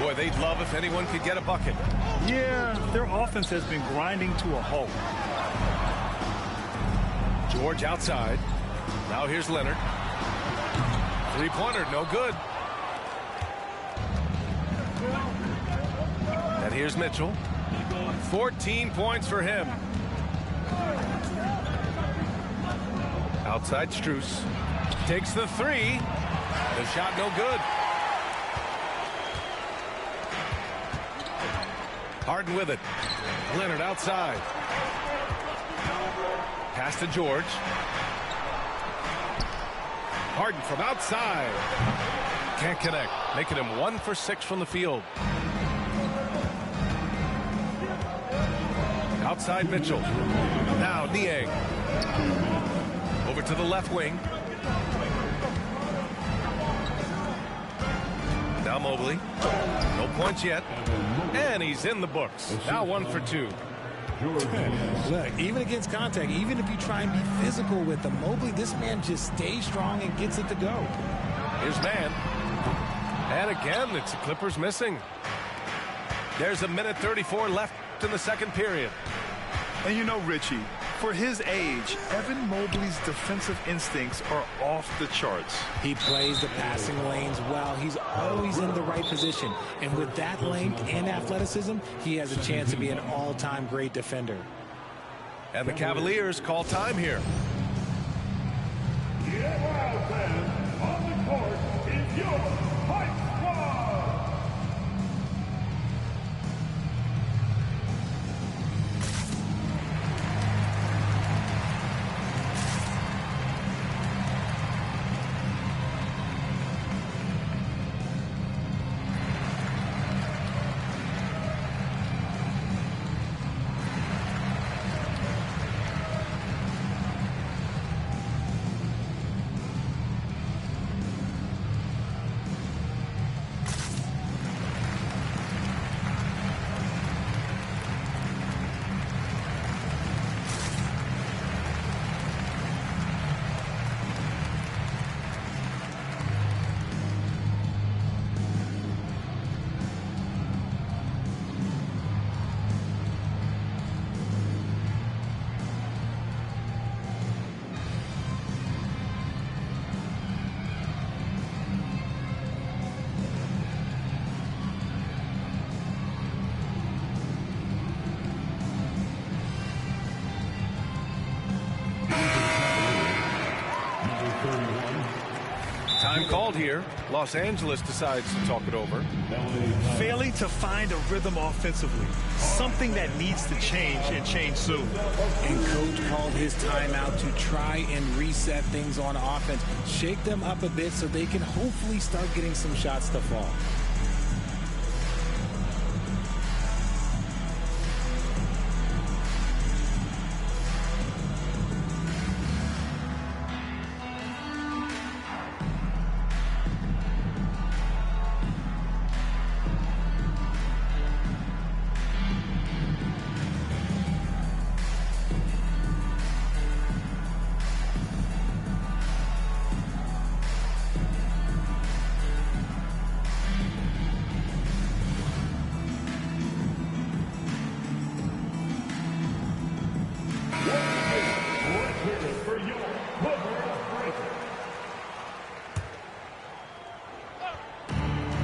Boy, they'd love if anyone could get a bucket. Yeah, their offense has been grinding to a halt. George outside. Now here's Leonard. Three-pointer, no good. And here's Mitchell. 14 points for him. Outside Strus. Takes the 3. The shot no good. Harden with it. Leonard outside. Pass to George. Harden from outside. Can't connect. Making him 1 for 6 from the field. Outside Mitchell. Now Niang. Over to the left wing. Now Mobley. No points yet. And he's in the books. Now 1 for 2. Look, even against contact, even if you try and be physical with the Mobley, this man just stays strong and gets it to go. Here's Man. And again, it's the Clippers missing. There's 1:34 left in the second period. And you know, Richie, for his age, Evan Mobley's defensive instincts are off the charts. He plays the passing lanes well. He's always in the right position. And with that length and athleticism, he has a chance to be an all-time great defender. And the Cavaliers call time here. Get wild, fans. On the court is your Hype Squad. called here. Los Angeles decides to talk it over. Failing to find a rhythm offensively. Something that needs to change and change soon. And coach called his timeout to try and reset things on offense. Shake them up a bit so they can hopefully start getting some shots to fall.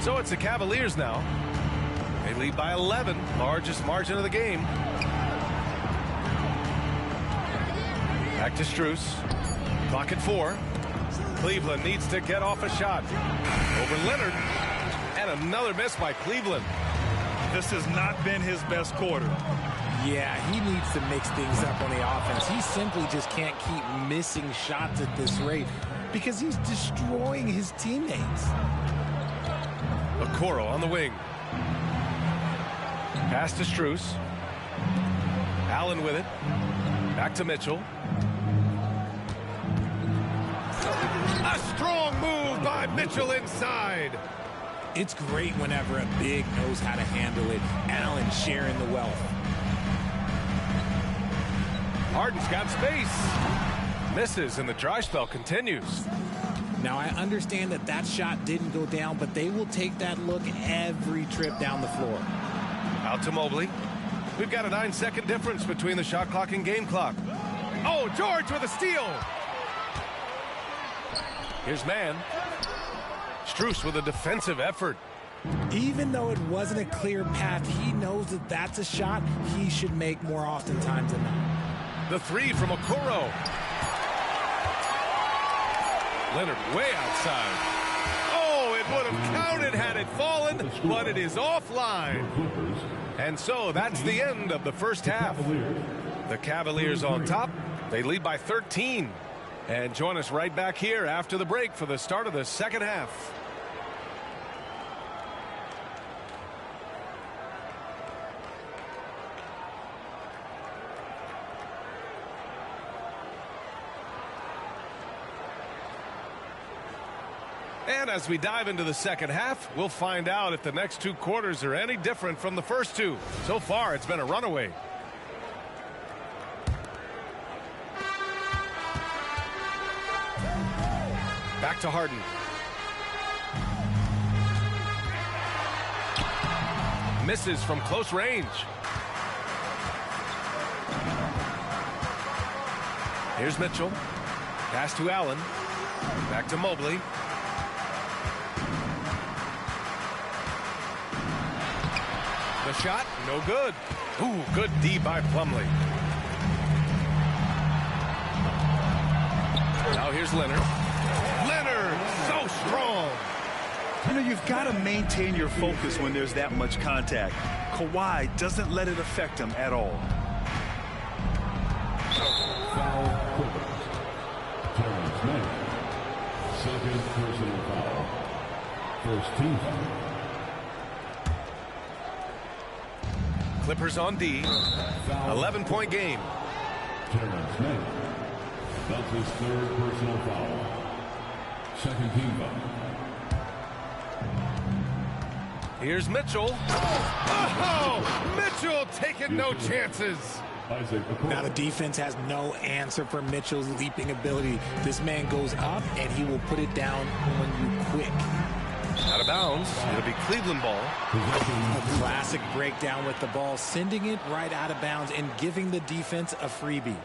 So it's the Cavaliers now. They lead by 11, largest margin of the game. Back to Strus. Clock at 4. Cleveland needs to get off a shot. Over Leonard. And another miss by Cleveland. This has not been his best quarter. Yeah, he needs to mix things up on the offense. He simply just can't keep missing shots at this rate because he's destroying his teammates. Okoro on the wing. Pass to Strus. Allen with it. Back to Mitchell. A strong move by Mitchell inside. It's great whenever a big knows how to handle it. Allen sharing the wealth. Harden's got space. Misses, and the dry spell continues. Now, I understand that that shot didn't go down, but they will take that look every trip down the floor. Out to Mobley. We've got a 9-second difference between the shot clock and game clock. Oh, George with a steal. Here's Mann. Strus with a defensive effort. Even though it wasn't a clear path, he knows that that's a shot he should make more oftentimes than not. The three from Okoro. Leonard way outside. Oh, it would have counted had it fallen, but it is offline. And so that's the end of the first half. The Cavaliers on top. They lead by 13. And join us right back here after the break for the start of the second half. And as we dive into the second half, we'll find out if the next two quarters are any different from the first two. So far, it's been a runaway. Back to Harden. Misses from close range. Here's Mitchell. Pass to Allen. Back to Mobley. The shot, no good. Ooh, good D by Plumlee. Now here's Leonard. Leonard, so strong. You know, you've got to maintain your focus when there's that much contact. Kawhi doesn't let it affect him at all. Foul Clippers. Terrence Mann. Second personal foul. First team foul. Clippers on D. 11-point game. Terrence Mann. That's his third personal foul. Second team foul. Here's Mitchell. Oh, Mitchell taking no chances. Now the defense has no answer for Mitchell's leaping ability. This man goes up and he will put it down on you quick. Out of bounds. It'll be Cleveland ball. A classic breakdown with the ball, sending it right out of bounds and giving the defense a freebie.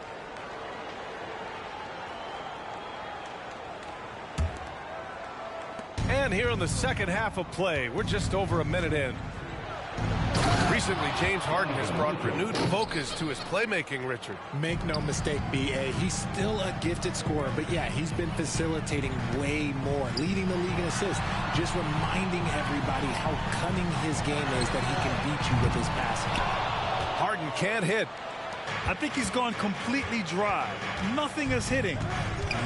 And here in the second half of play, we're just over a minute in. Recently, James Harden has brought renewed focus to his playmaking, Richard. Make no mistake, B.A., he's still a gifted scorer, but yeah, he's been facilitating way more, leading the league in assists, just reminding everybody how cunning his game is that he can beat you with his passing. Harden can't hit. I think he's gone completely dry. Nothing is hitting.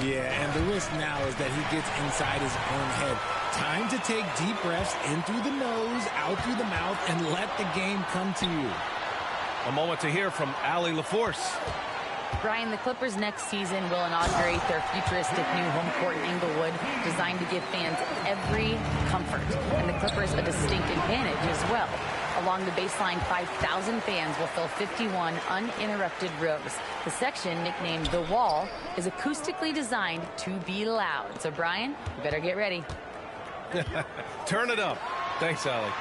Yeah, and the risk now is that he gets inside his own head. Time to take deep breaths in through the nose, out through the mouth, and let the game come to you. A moment to hear from Allie LaForce. Brian, the Clippers next season will inaugurate their futuristic new home court in Inglewood, designed to give fans every comfort, and the Clippers a distinct advantage as well. Along the baseline, 5,000 fans will fill 51 uninterrupted rows. The section, nicknamed The Wall, is acoustically designed to be loud. So, Brian, you better get ready. Turn it up. Thanks, Allie.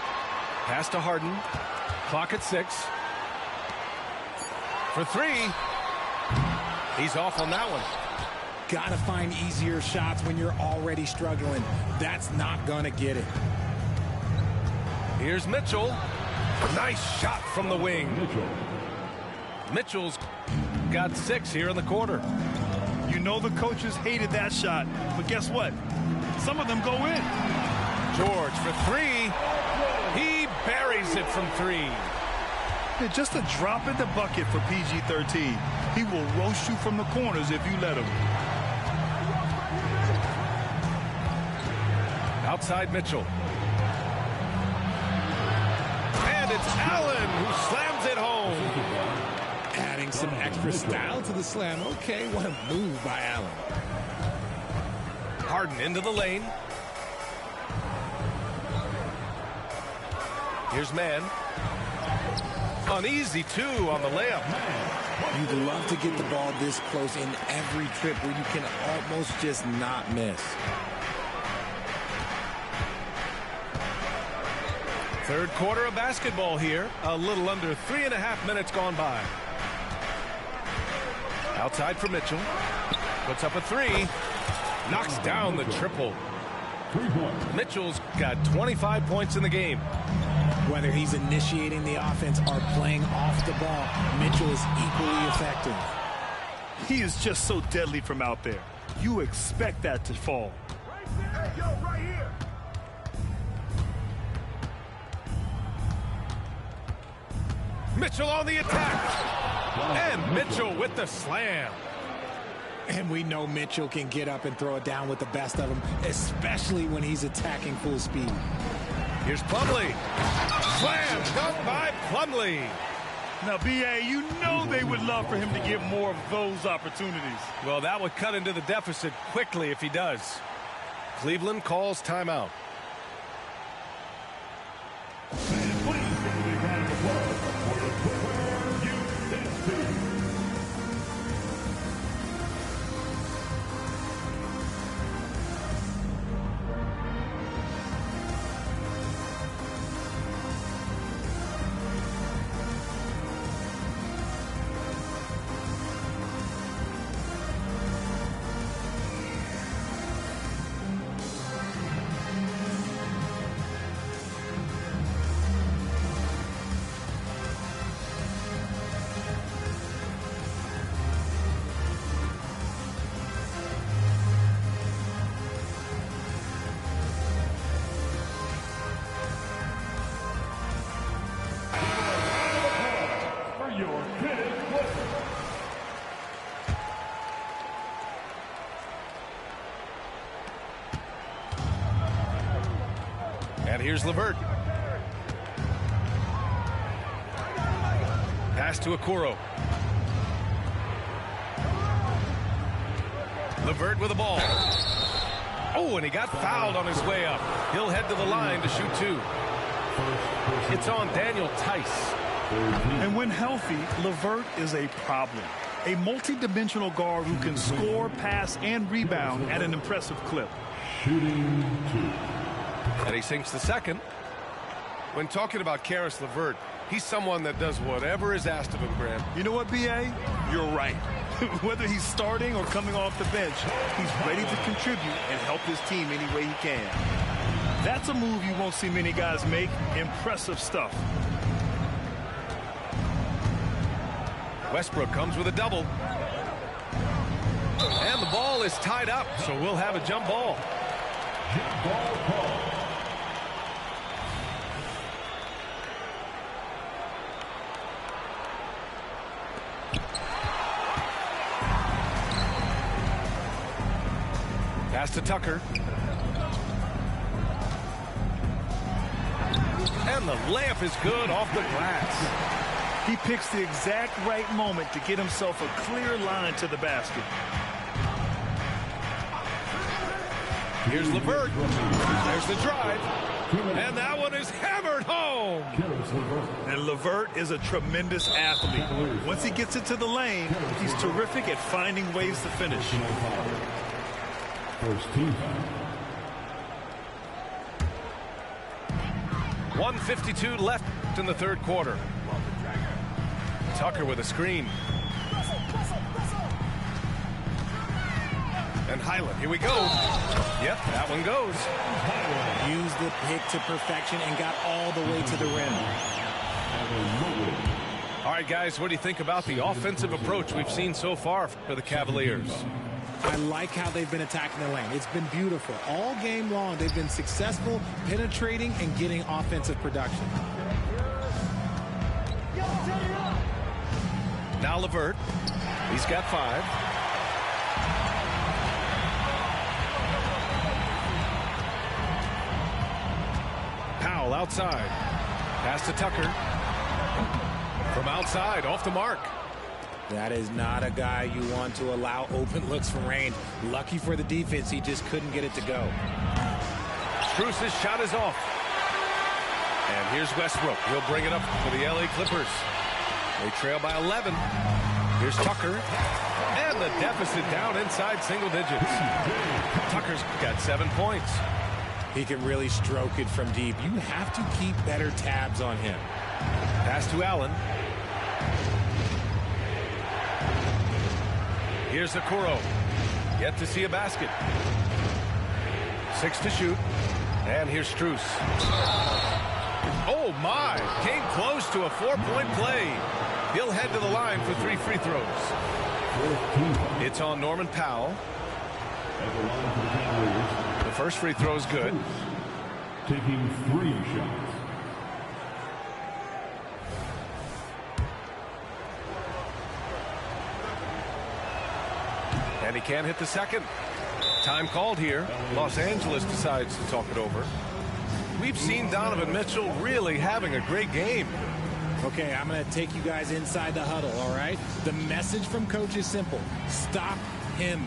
Pass to Harden. Clock at 6. For 3. He's off on that one. Gotta find easier shots when you're already struggling. That's not gonna get it. Here's Mitchell. Nice shot from the wing. Mitchell's got 6 here in the quarter. You know the coaches hated that shot, but guess what? Some of them go in. George for 3. He buries it from 3. Yeah, just a drop in the bucket for PG-13. He will roast you from the corners if you let him. Outside Mitchell. And it's Allen who slams it home. Adding some extra style to the slam. Okay, what a move by Allen. Harden into the lane. Here's Mann. Uneasy, too, on the layup. You'd love to get the ball this close in every trip where you can almost just not miss. Third quarter of basketball here. A little under 3.5 minutes gone by. Outside for Mitchell. Puts up a 3. Knocks down the triple. Mitchell's got 25 points in the game. Whether he's initiating the offense or playing off the ball, Mitchell is equally effective. He is just so deadly from out there. You expect that to fall. Hey, yo, right here. Mitchell on the attack. And Mitchell with the slam. And we know Mitchell can get up and throw it down with the best of them, especially when he's attacking full speed. Here's Plumlee. Slam dunk by Plumlee. Now, B.A., you know they would love for him to get more of those opportunities. Well, that would cut into the deficit quickly if he does. Cleveland calls timeout. And here's LeVert. Pass to Okoro. LeVert with the ball. Oh, and he got fouled on his way up. He'll head to the line to shoot 2. It's on Daniel Tice. And when healthy, LeVert is a problem. A multi-dimensional guard who can score, pass, and rebound at an impressive clip. Shooting 2. And he sinks the second. When talking about Caris LeVert, he's someone that does whatever is asked of him, Graham. You know what, B.A.? You're right. Whether he's starting or coming off the bench, he's ready to contribute and help his team any way he can. That's a move you won't see many guys make. Impressive stuff. Westbrook comes with a double. And the ball is tied up, so we'll have a jump ball. Jump ball call. Pass to Tucker. And the layup is good off the glass. He picks the exact right moment to get himself a clear line to the basket. Here's LeVert. There's the drive. And that one is hammered home. And LeVert is a tremendous athlete. Once he gets into the lane, he's terrific at finding ways to finish. First team foul. 1:52 left in the third quarter. Tucker with a screen. And Highland, here we go. Yep, that one goes. Used the pick to perfection and got all the way to the rim. All right, guys, what do you think about the offensive approach we've seen so far for the Cavaliers? I like how they've been attacking the lane. It's been beautiful. All game long, they've been successful penetrating and getting offensive production. Now LeVert. He's got 5. Powell outside. Pass to Tucker. From outside, off the mark. That is not a guy you want to allow open looks from range. Lucky for the defense, he just couldn't get it to go. Strus's shot is off. And here's Westbrook. He'll bring it up for the LA Clippers. They trail by 11. Here's Tucker. And the deficit down inside single digits. Tucker's got 7 points. He can really stroke it from deep. You have to keep better tabs on him. Pass to Allen. Here's Okoro. Yet to see a basket. 6 to shoot. And here's Strus. Oh, my. Came close to a 4-point play. He'll head to the line for 3 free throws. It's on Norman Powell. The first free throw is good. Taking 3 shots. And he can't hit the second. Time called here. Los Angeles decides to talk it over. We've seen Donovan Mitchell really having a great game. Okay, I'm going to take you guys inside the huddle, all right? The message from coach is simple. Stop him.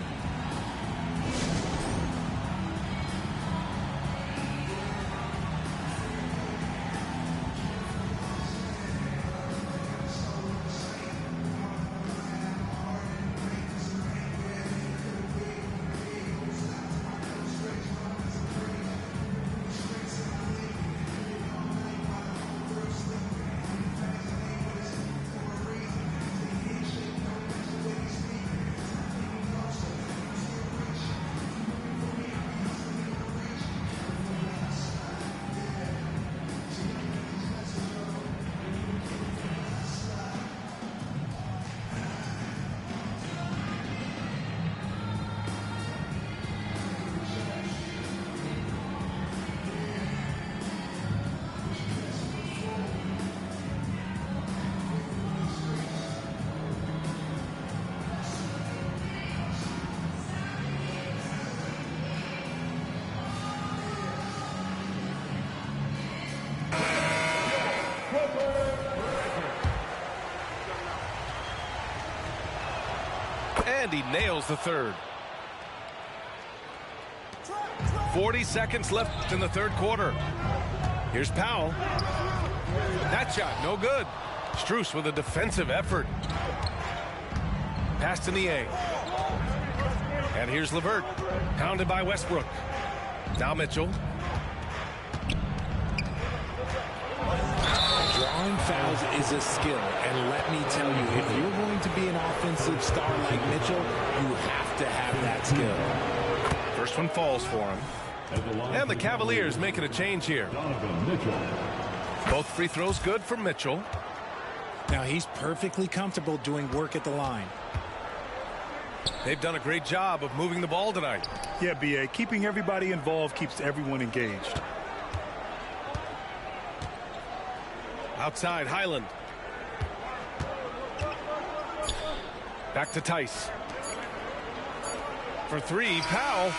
And he nails the third. 40 seconds left in the third quarter. Here's Powell. That shot, no good. Strus with a defensive effort. Pass to Nie. And here's LeVert. Pounded by Westbrook. Now Mitchell. Drawing fouls is a skill, and let me tell you, if you're going to be an offensive star like Mitchell, you have to have that skill. First one falls for him. And the Cavaliers making a change here. Both free throws good for Mitchell. Now he's perfectly comfortable doing work at the line. They've done a great job of moving the ball tonight. Yeah, B.A. Keeping everybody involved keeps everyone engaged. Outside, Highland. Back to Tice. For three, Powell.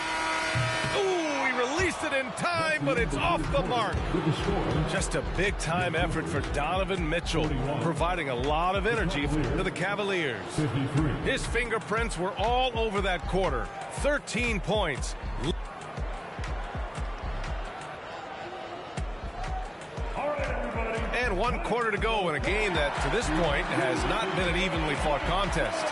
Ooh, he released it in time, but it's off the mark. Just a big-time effort for Donovan Mitchell, providing a lot of energy to the Cavaliers. His fingerprints were all over that quarter. 13 points. And 1 quarter to go in a game that, to this point, has not been an evenly fought contest.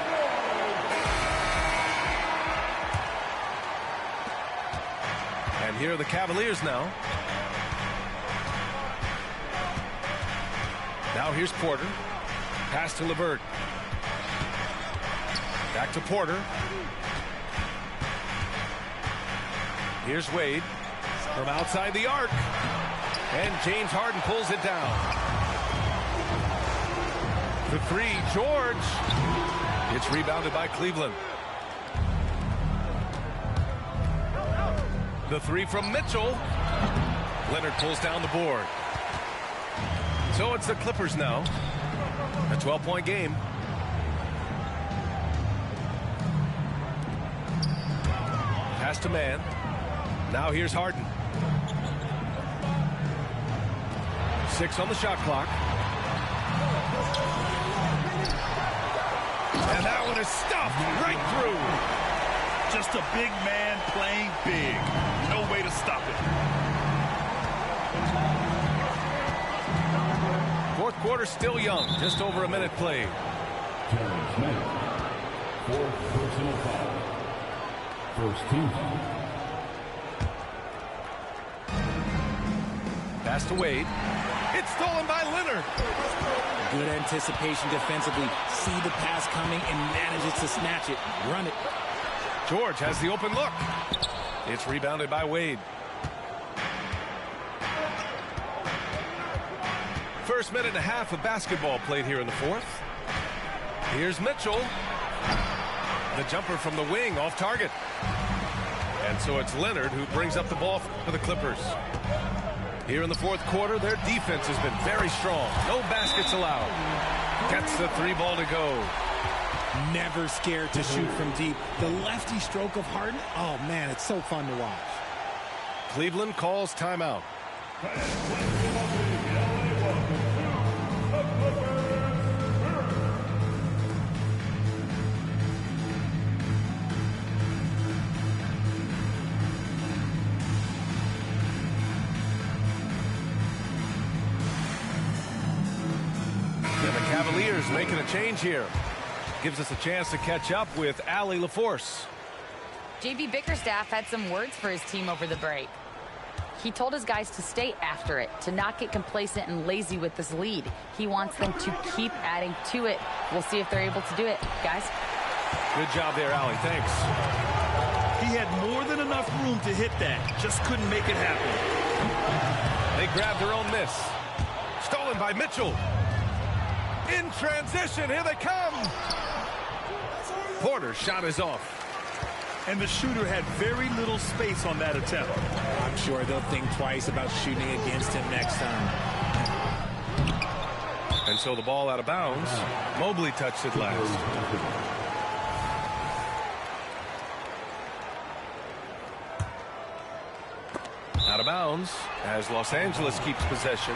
And here are the Cavaliers now. Now here's Porter. Pass to LeVert. Back to Porter. Here's Wade from outside the arc. And James Harden pulls it down. The three, George. It's rebounded by Cleveland. The three from Mitchell. Leonard pulls down the board. So it's the Clippers now. A 12-point game. Pass to Mann. Now here's Harden. 6 on the shot clock. And that one is stuffed right through. Just a big man playing big. No way to stop it. Fourth quarter still young. Just over a minute played. Terrence Mann. Fourth personal foul. First team foul. Pass to Wade. It's stolen by Leonard. Good anticipation defensively. See the pass coming and manages to snatch it. Run it. George has the open look. It's rebounded by Wade. First minute and a half of basketball played here in the fourth. Here's Mitchell. The jumper from the wing off target. And so it's Leonard who brings up the ball for the Clippers. Here in the fourth quarter, their defense has been very strong. No baskets allowed. Gets the three ball to go. Never scared to shoot from deep. The lefty stroke of Harden, oh man, it's so fun to watch. Cleveland calls timeout. And the Cavaliers making a change here. Gives us a chance to catch up with Allie LaForce. J.B. Bickerstaff had some words for his team over the break. He told his guys to stay after it, to not get complacent and lazy with this lead. He wants them to keep adding to it. We'll see if they're able to do it. Guys? Good job there, Allie. Thanks. He had more than enough room to hit that. Just couldn't make it happen. They grabbed their own miss. Stolen by Mitchell. In transition, here they come. Porter's shot is off. And the shooter had very little space on that attempt. I'm sure they'll think twice about shooting against him next time. And so the ball out of bounds. Mobley touched it last. Out of bounds as Los Angeles keeps possession.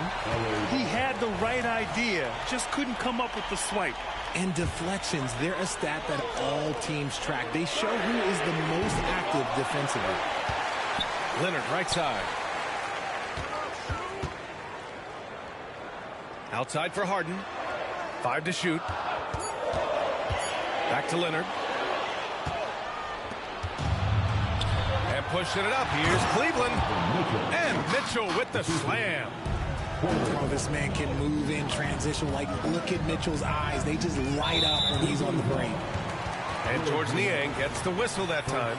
He had the right idea, just couldn't come up with the swipe. And deflections, they're a stat that all teams track. They show who is the most active defensively. Leonard, right side. Outside for Harden. 5 to shoot. Back to Leonard. And pushing it up. Here's Cleveland. And Mitchell with the slam. Oh, this man can move in transition. Like, look at Mitchell's eyes. They just light up when he's on the break. And George Niang gets the whistle that time.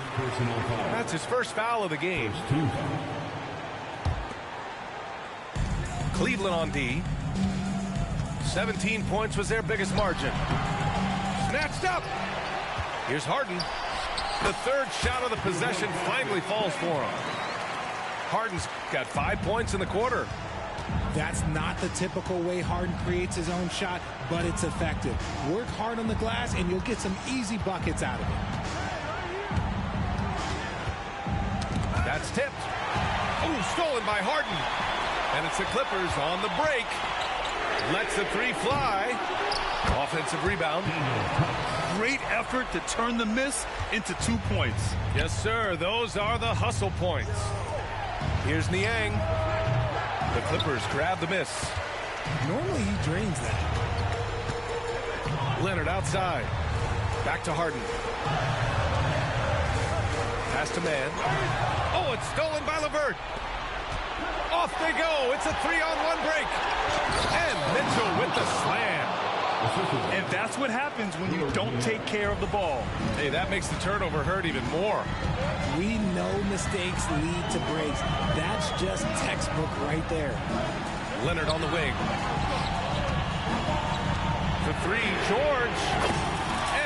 That's his first foul of the game. Cleveland on D. 17 points was their biggest margin. Snatched up. Here's Harden. The third shot of the possession finally falls for him. Harden's got 5 points in the quarter. That's not the typical way Harden creates his own shot, but it's effective. Work hard on the glass, and you'll get some easy buckets out of it. That's tipped. Oh, stolen by Harden. And it's the Clippers on the break. Lets the three fly. Offensive rebound. Great effort to turn the miss into 2 points. Yes, sir. Those are the hustle points. Here's Niang. The Clippers grab the miss. Normally he drains that. Leonard outside. Back to Harden. Pass to man. Oh, it's stolen by LeVert. Off they go. It's a 3-on-1 break. And Mitchell with the slam. And that's what happens when you don't take care of the ball. Hey, that makes the turnover hurt even more. We know mistakes lead to breaks. That's just textbook right there. Leonard on the wing. The three, George.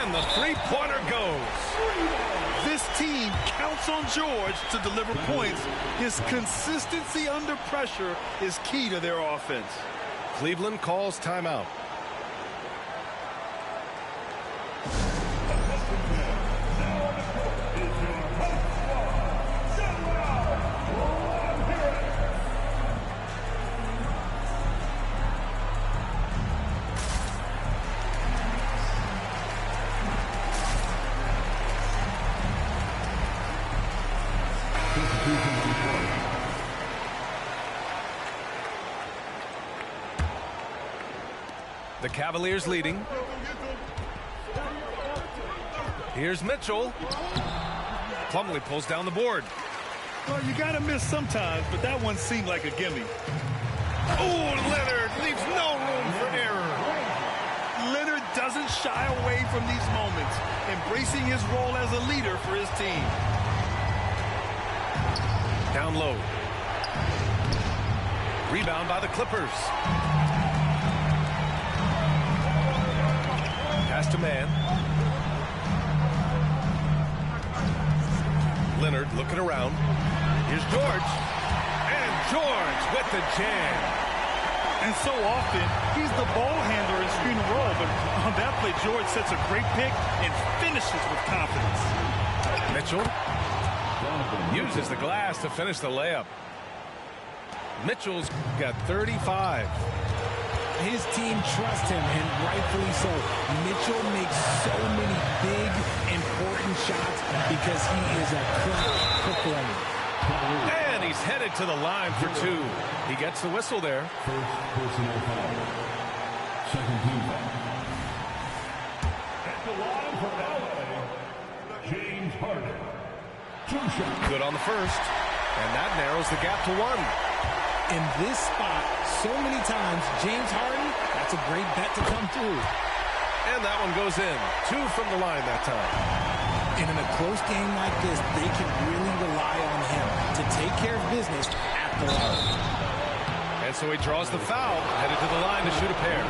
And the three-pointer goes. This team counts on George to deliver points. His consistency under pressure is key to their offense. Cleveland calls timeout. The Cavaliers leading. Here's Mitchell. Plumlee pulls down the board. Well, you got to miss sometimes, but that one seemed like a gimme. Oh, Leonard leaves no room for error. Leonard doesn't shy away from these moments, embracing his role as a leader for his team. Down low. Rebound by the Clippers. Pass to man. Leonard looking around. Here's George. And George with the jam. And so often, he's the ball handler in screen and roll, but on that play, George sets a great pick and finishes with confidence. Mitchell uses the glass to finish the layup. Mitchell's got 35. His team trusts him, and rightfully so. Mitchell makes so many big, important shots because he is a clutch performer. And he's headed to the line for two. He gets the whistle there. First personal foul. Second team foul. At the line for LA, James Harden. Two shots. Good on the first. And that narrows the gap to one. In this spot, so many times, James Harden, that's a great bet to come through. And that one goes in. Two from the line that time. And in a close game like this, they can really rely on him to take care of business at the line. And so he draws the foul, headed to the line to shoot a pair.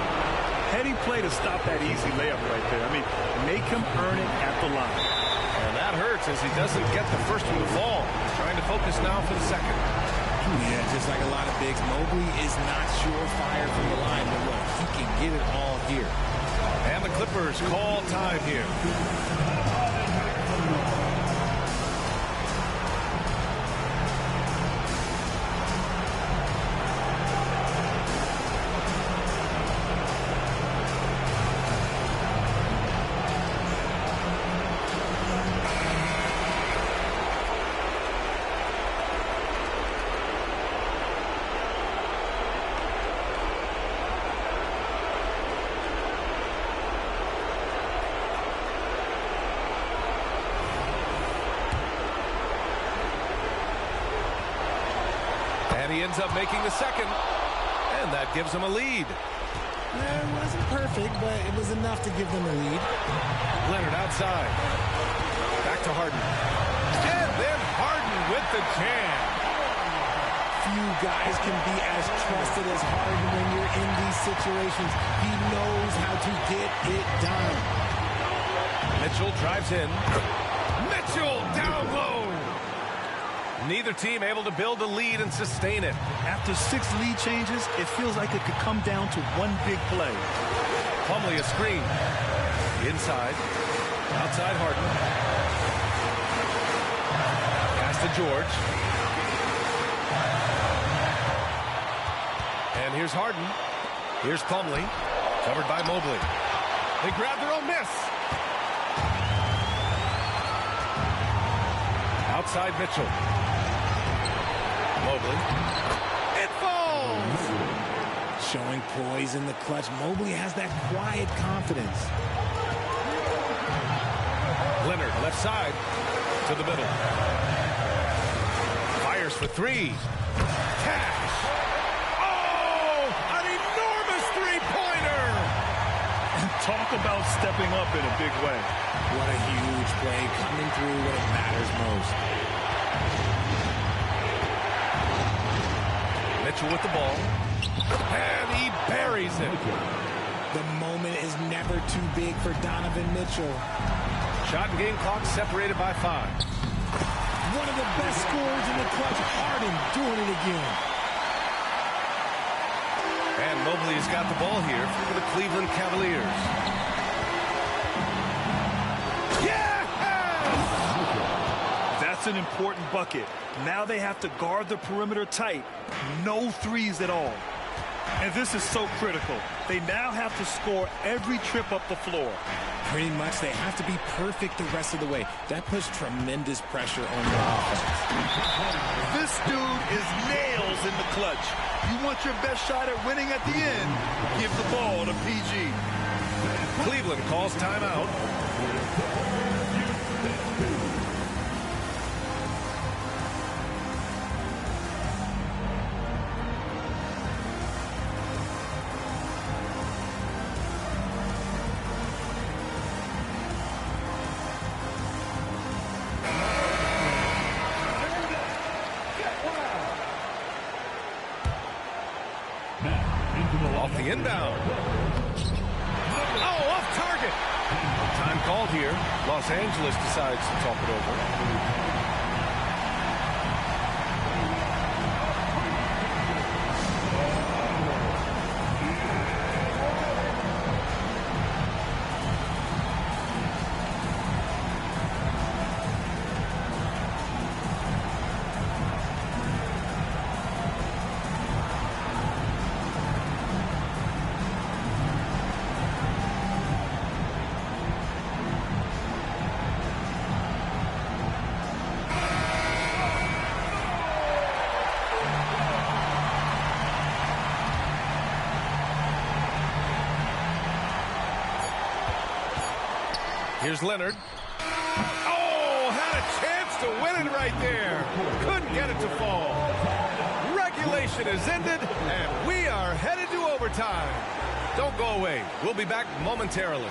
Heady play to stop that easy layup right there. I mean, make him earn it at the line. And that hurts as he doesn't get the first one to fall. Trying to focus now for the second. Yeah, just like a lot of bigs, Mobley is not surefire from the line, but look, he can get it all here. And the Clippers call time here. He ends up making the second, and that gives him a lead. It wasn't perfect, but it was enough to give them a lead. Leonard outside. Back to Harden. And then Harden with the jam. few guys can be as trusted as Harden when you're in these situations. He knows how to get it done. Mitchell drives in. Mitchell down low. Neither team able to build a lead and sustain it. After 6 lead changes, it feels like it could come down to one big play. Plumlee a screen. Inside. Outside Harden. Pass to George. And here's Harden. Here's Plumlee. Covered by Mobley. They grab their own miss. Outside Mitchell. Mobley. It falls! Showing poise in the clutch. Mobley has that quiet confidence. Leonard, left side. To the middle. Fires for 3. Cash! Oh! An enormous three-pointer! And talk about stepping up in a big way. What a huge play, coming through when it matters most. Mitchell with the ball. And he buries it. The moment is never too big for Donovan Mitchell. Shot and game clock separated by 5. One of the best scorers in the clutch. Harden doing it again. And Mobley has got the ball here for the Cleveland Cavaliers. That's an important bucket. Now they have to guard the perimeter tight. No threes at all. And this is so critical. They now have to score every trip up the floor. Pretty much they have to be perfect the rest of the way. That puts tremendous pressure on their offense. This dude is nails in the clutch. You want your best shot at winning at the end, give the ball to PG. Cleveland calls timeout. Off the inbound. Oh, off target. Time called here. Los Angeles decides to talk it over. Here's Leonard. Oh, had a chance to win it right there. Couldn't get it to fall. Regulation is ended, and we are headed to overtime. Don't go away. We'll be back momentarily.